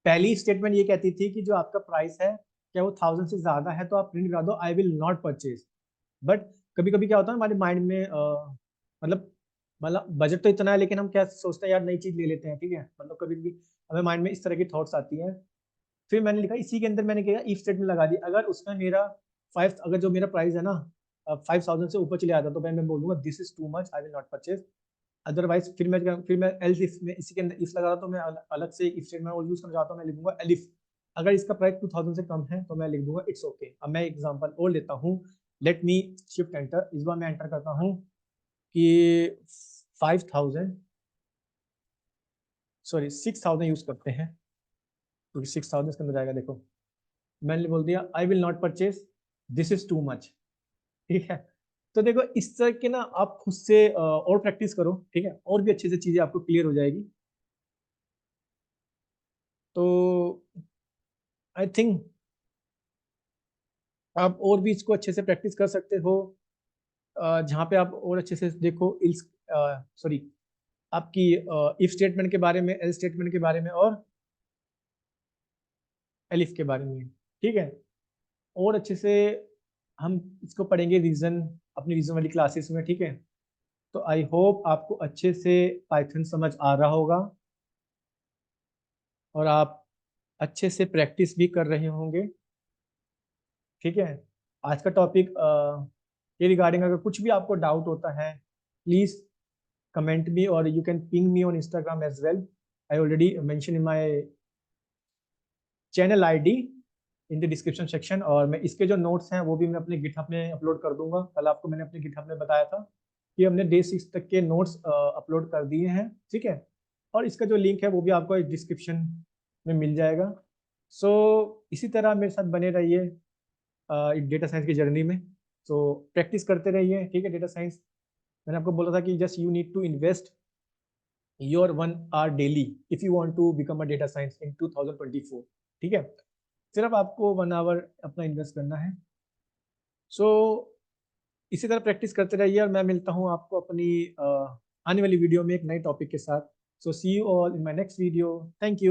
पहली स्टेटमेंट ये कहती थी कि जो आपका प्राइस है क्या वो 1000 से ज्यादा है तो आप प्रिंट करा दो I will not purchase. But कभी कभी क्या होता है हमारे माइंड में मतलब मतलब बजट तो इतना है लेकिन हम क्या सोचते हैं यार नई चीज ले लेते हैं, ठीक है, मतलब कभी भी हमें माइंड में इस तरह की थॉट्स आती है। फिर मैंने लिखा इसी के अंदर मैंने क्या इफ स्टेटमेंट लगा दी, अगर उसमें मेरा अगर जो मेरा प्राइस है ना 5000 से ऊपर चले आता तो मैं बोलूंगा this is too much I will not purchase. Otherwise फिर मैं एल्स इफ में इसी के अंदर इफ लगा रहा तो मैं अलग से इफ स्टेटमेंट और यूज करना चाहता हूँ, मैं लिखूंगा एलिफ, अगर इसका प्राइस 2000 से कम है तो मैं लिख दूंगा इट्स ओके। अब मैं एग्जांपल और लेता हूँ, लेट मी शिफ्ट एंटर, इस बार मैं एंटर करता हूँ कि 5000 सॉरी 6000 यूज करते हैं, क्योंकि 6000 इसके अंदर जाएगा, देखो मैंने बोल दिया I will not purchase, this is too much, ठीक है। तो देखो इस तरह के ना आप खुद से और प्रैक्टिस करो, ठीक है, और भी अच्छे से चीजें आपको क्लियर हो जाएगी। तो आई थिंक आप और भी इसको अच्छे से प्रैक्टिस कर सकते हो, जहाँ पे आप और अच्छे से देखो इल्स सॉरी आपकी इफ स्टेटमेंट के बारे में, एल स्टेटमेंट के बारे में और एलिफ के बारे में, ठीक है, और अच्छे से हम इसको पढ़ेंगे रीजन, अपनी रीजन वाली क्लासेस में, ठीक है। तो आई होप आपको अच्छे से पाइथन समझ आ रहा होगा और आप अच्छे से प्रैक्टिस भी कर रहे होंगे, ठीक है। आज का टॉपिक के रिगार्डिंग अगर कुछ भी आपको डाउट होता है प्लीज कमेंट मी और you can ping me on Instagram as well, I already mention in my channel ID in the description section, और मैं इसके जो नोट्स हैं वो भी मैं अपने गिटहब में अपलोड कर दूंगा। कल आपको मैंने अपने गिटहब में बताया था कि हमने डे 6 तक के नोट्स अपलोड कर दिए हैं, ठीक है, और इसका जो लिंक है वो भी आपको डिस्क्रिप्शन में मिल जाएगा। सो इसी तरह मेरे साथ बने रहिए डेटा साइंस की जर्नी में, तो प्रैक्टिस करते रहिए, ठीक है। डेटा साइंस मैंने आपको बोला था कि just you need to invest your 1 hour daily if you want to become a data science in 2024, ठीक है, सिर्फ आपको 1 hour अपना इन्वेस्ट करना है। सो इसी तरह प्रैक्टिस करते रहिए और मैं मिलता हूँ आपको अपनी आने वाली वीडियो में एक नए टॉपिक के साथ। So see you all in my next video, thank you.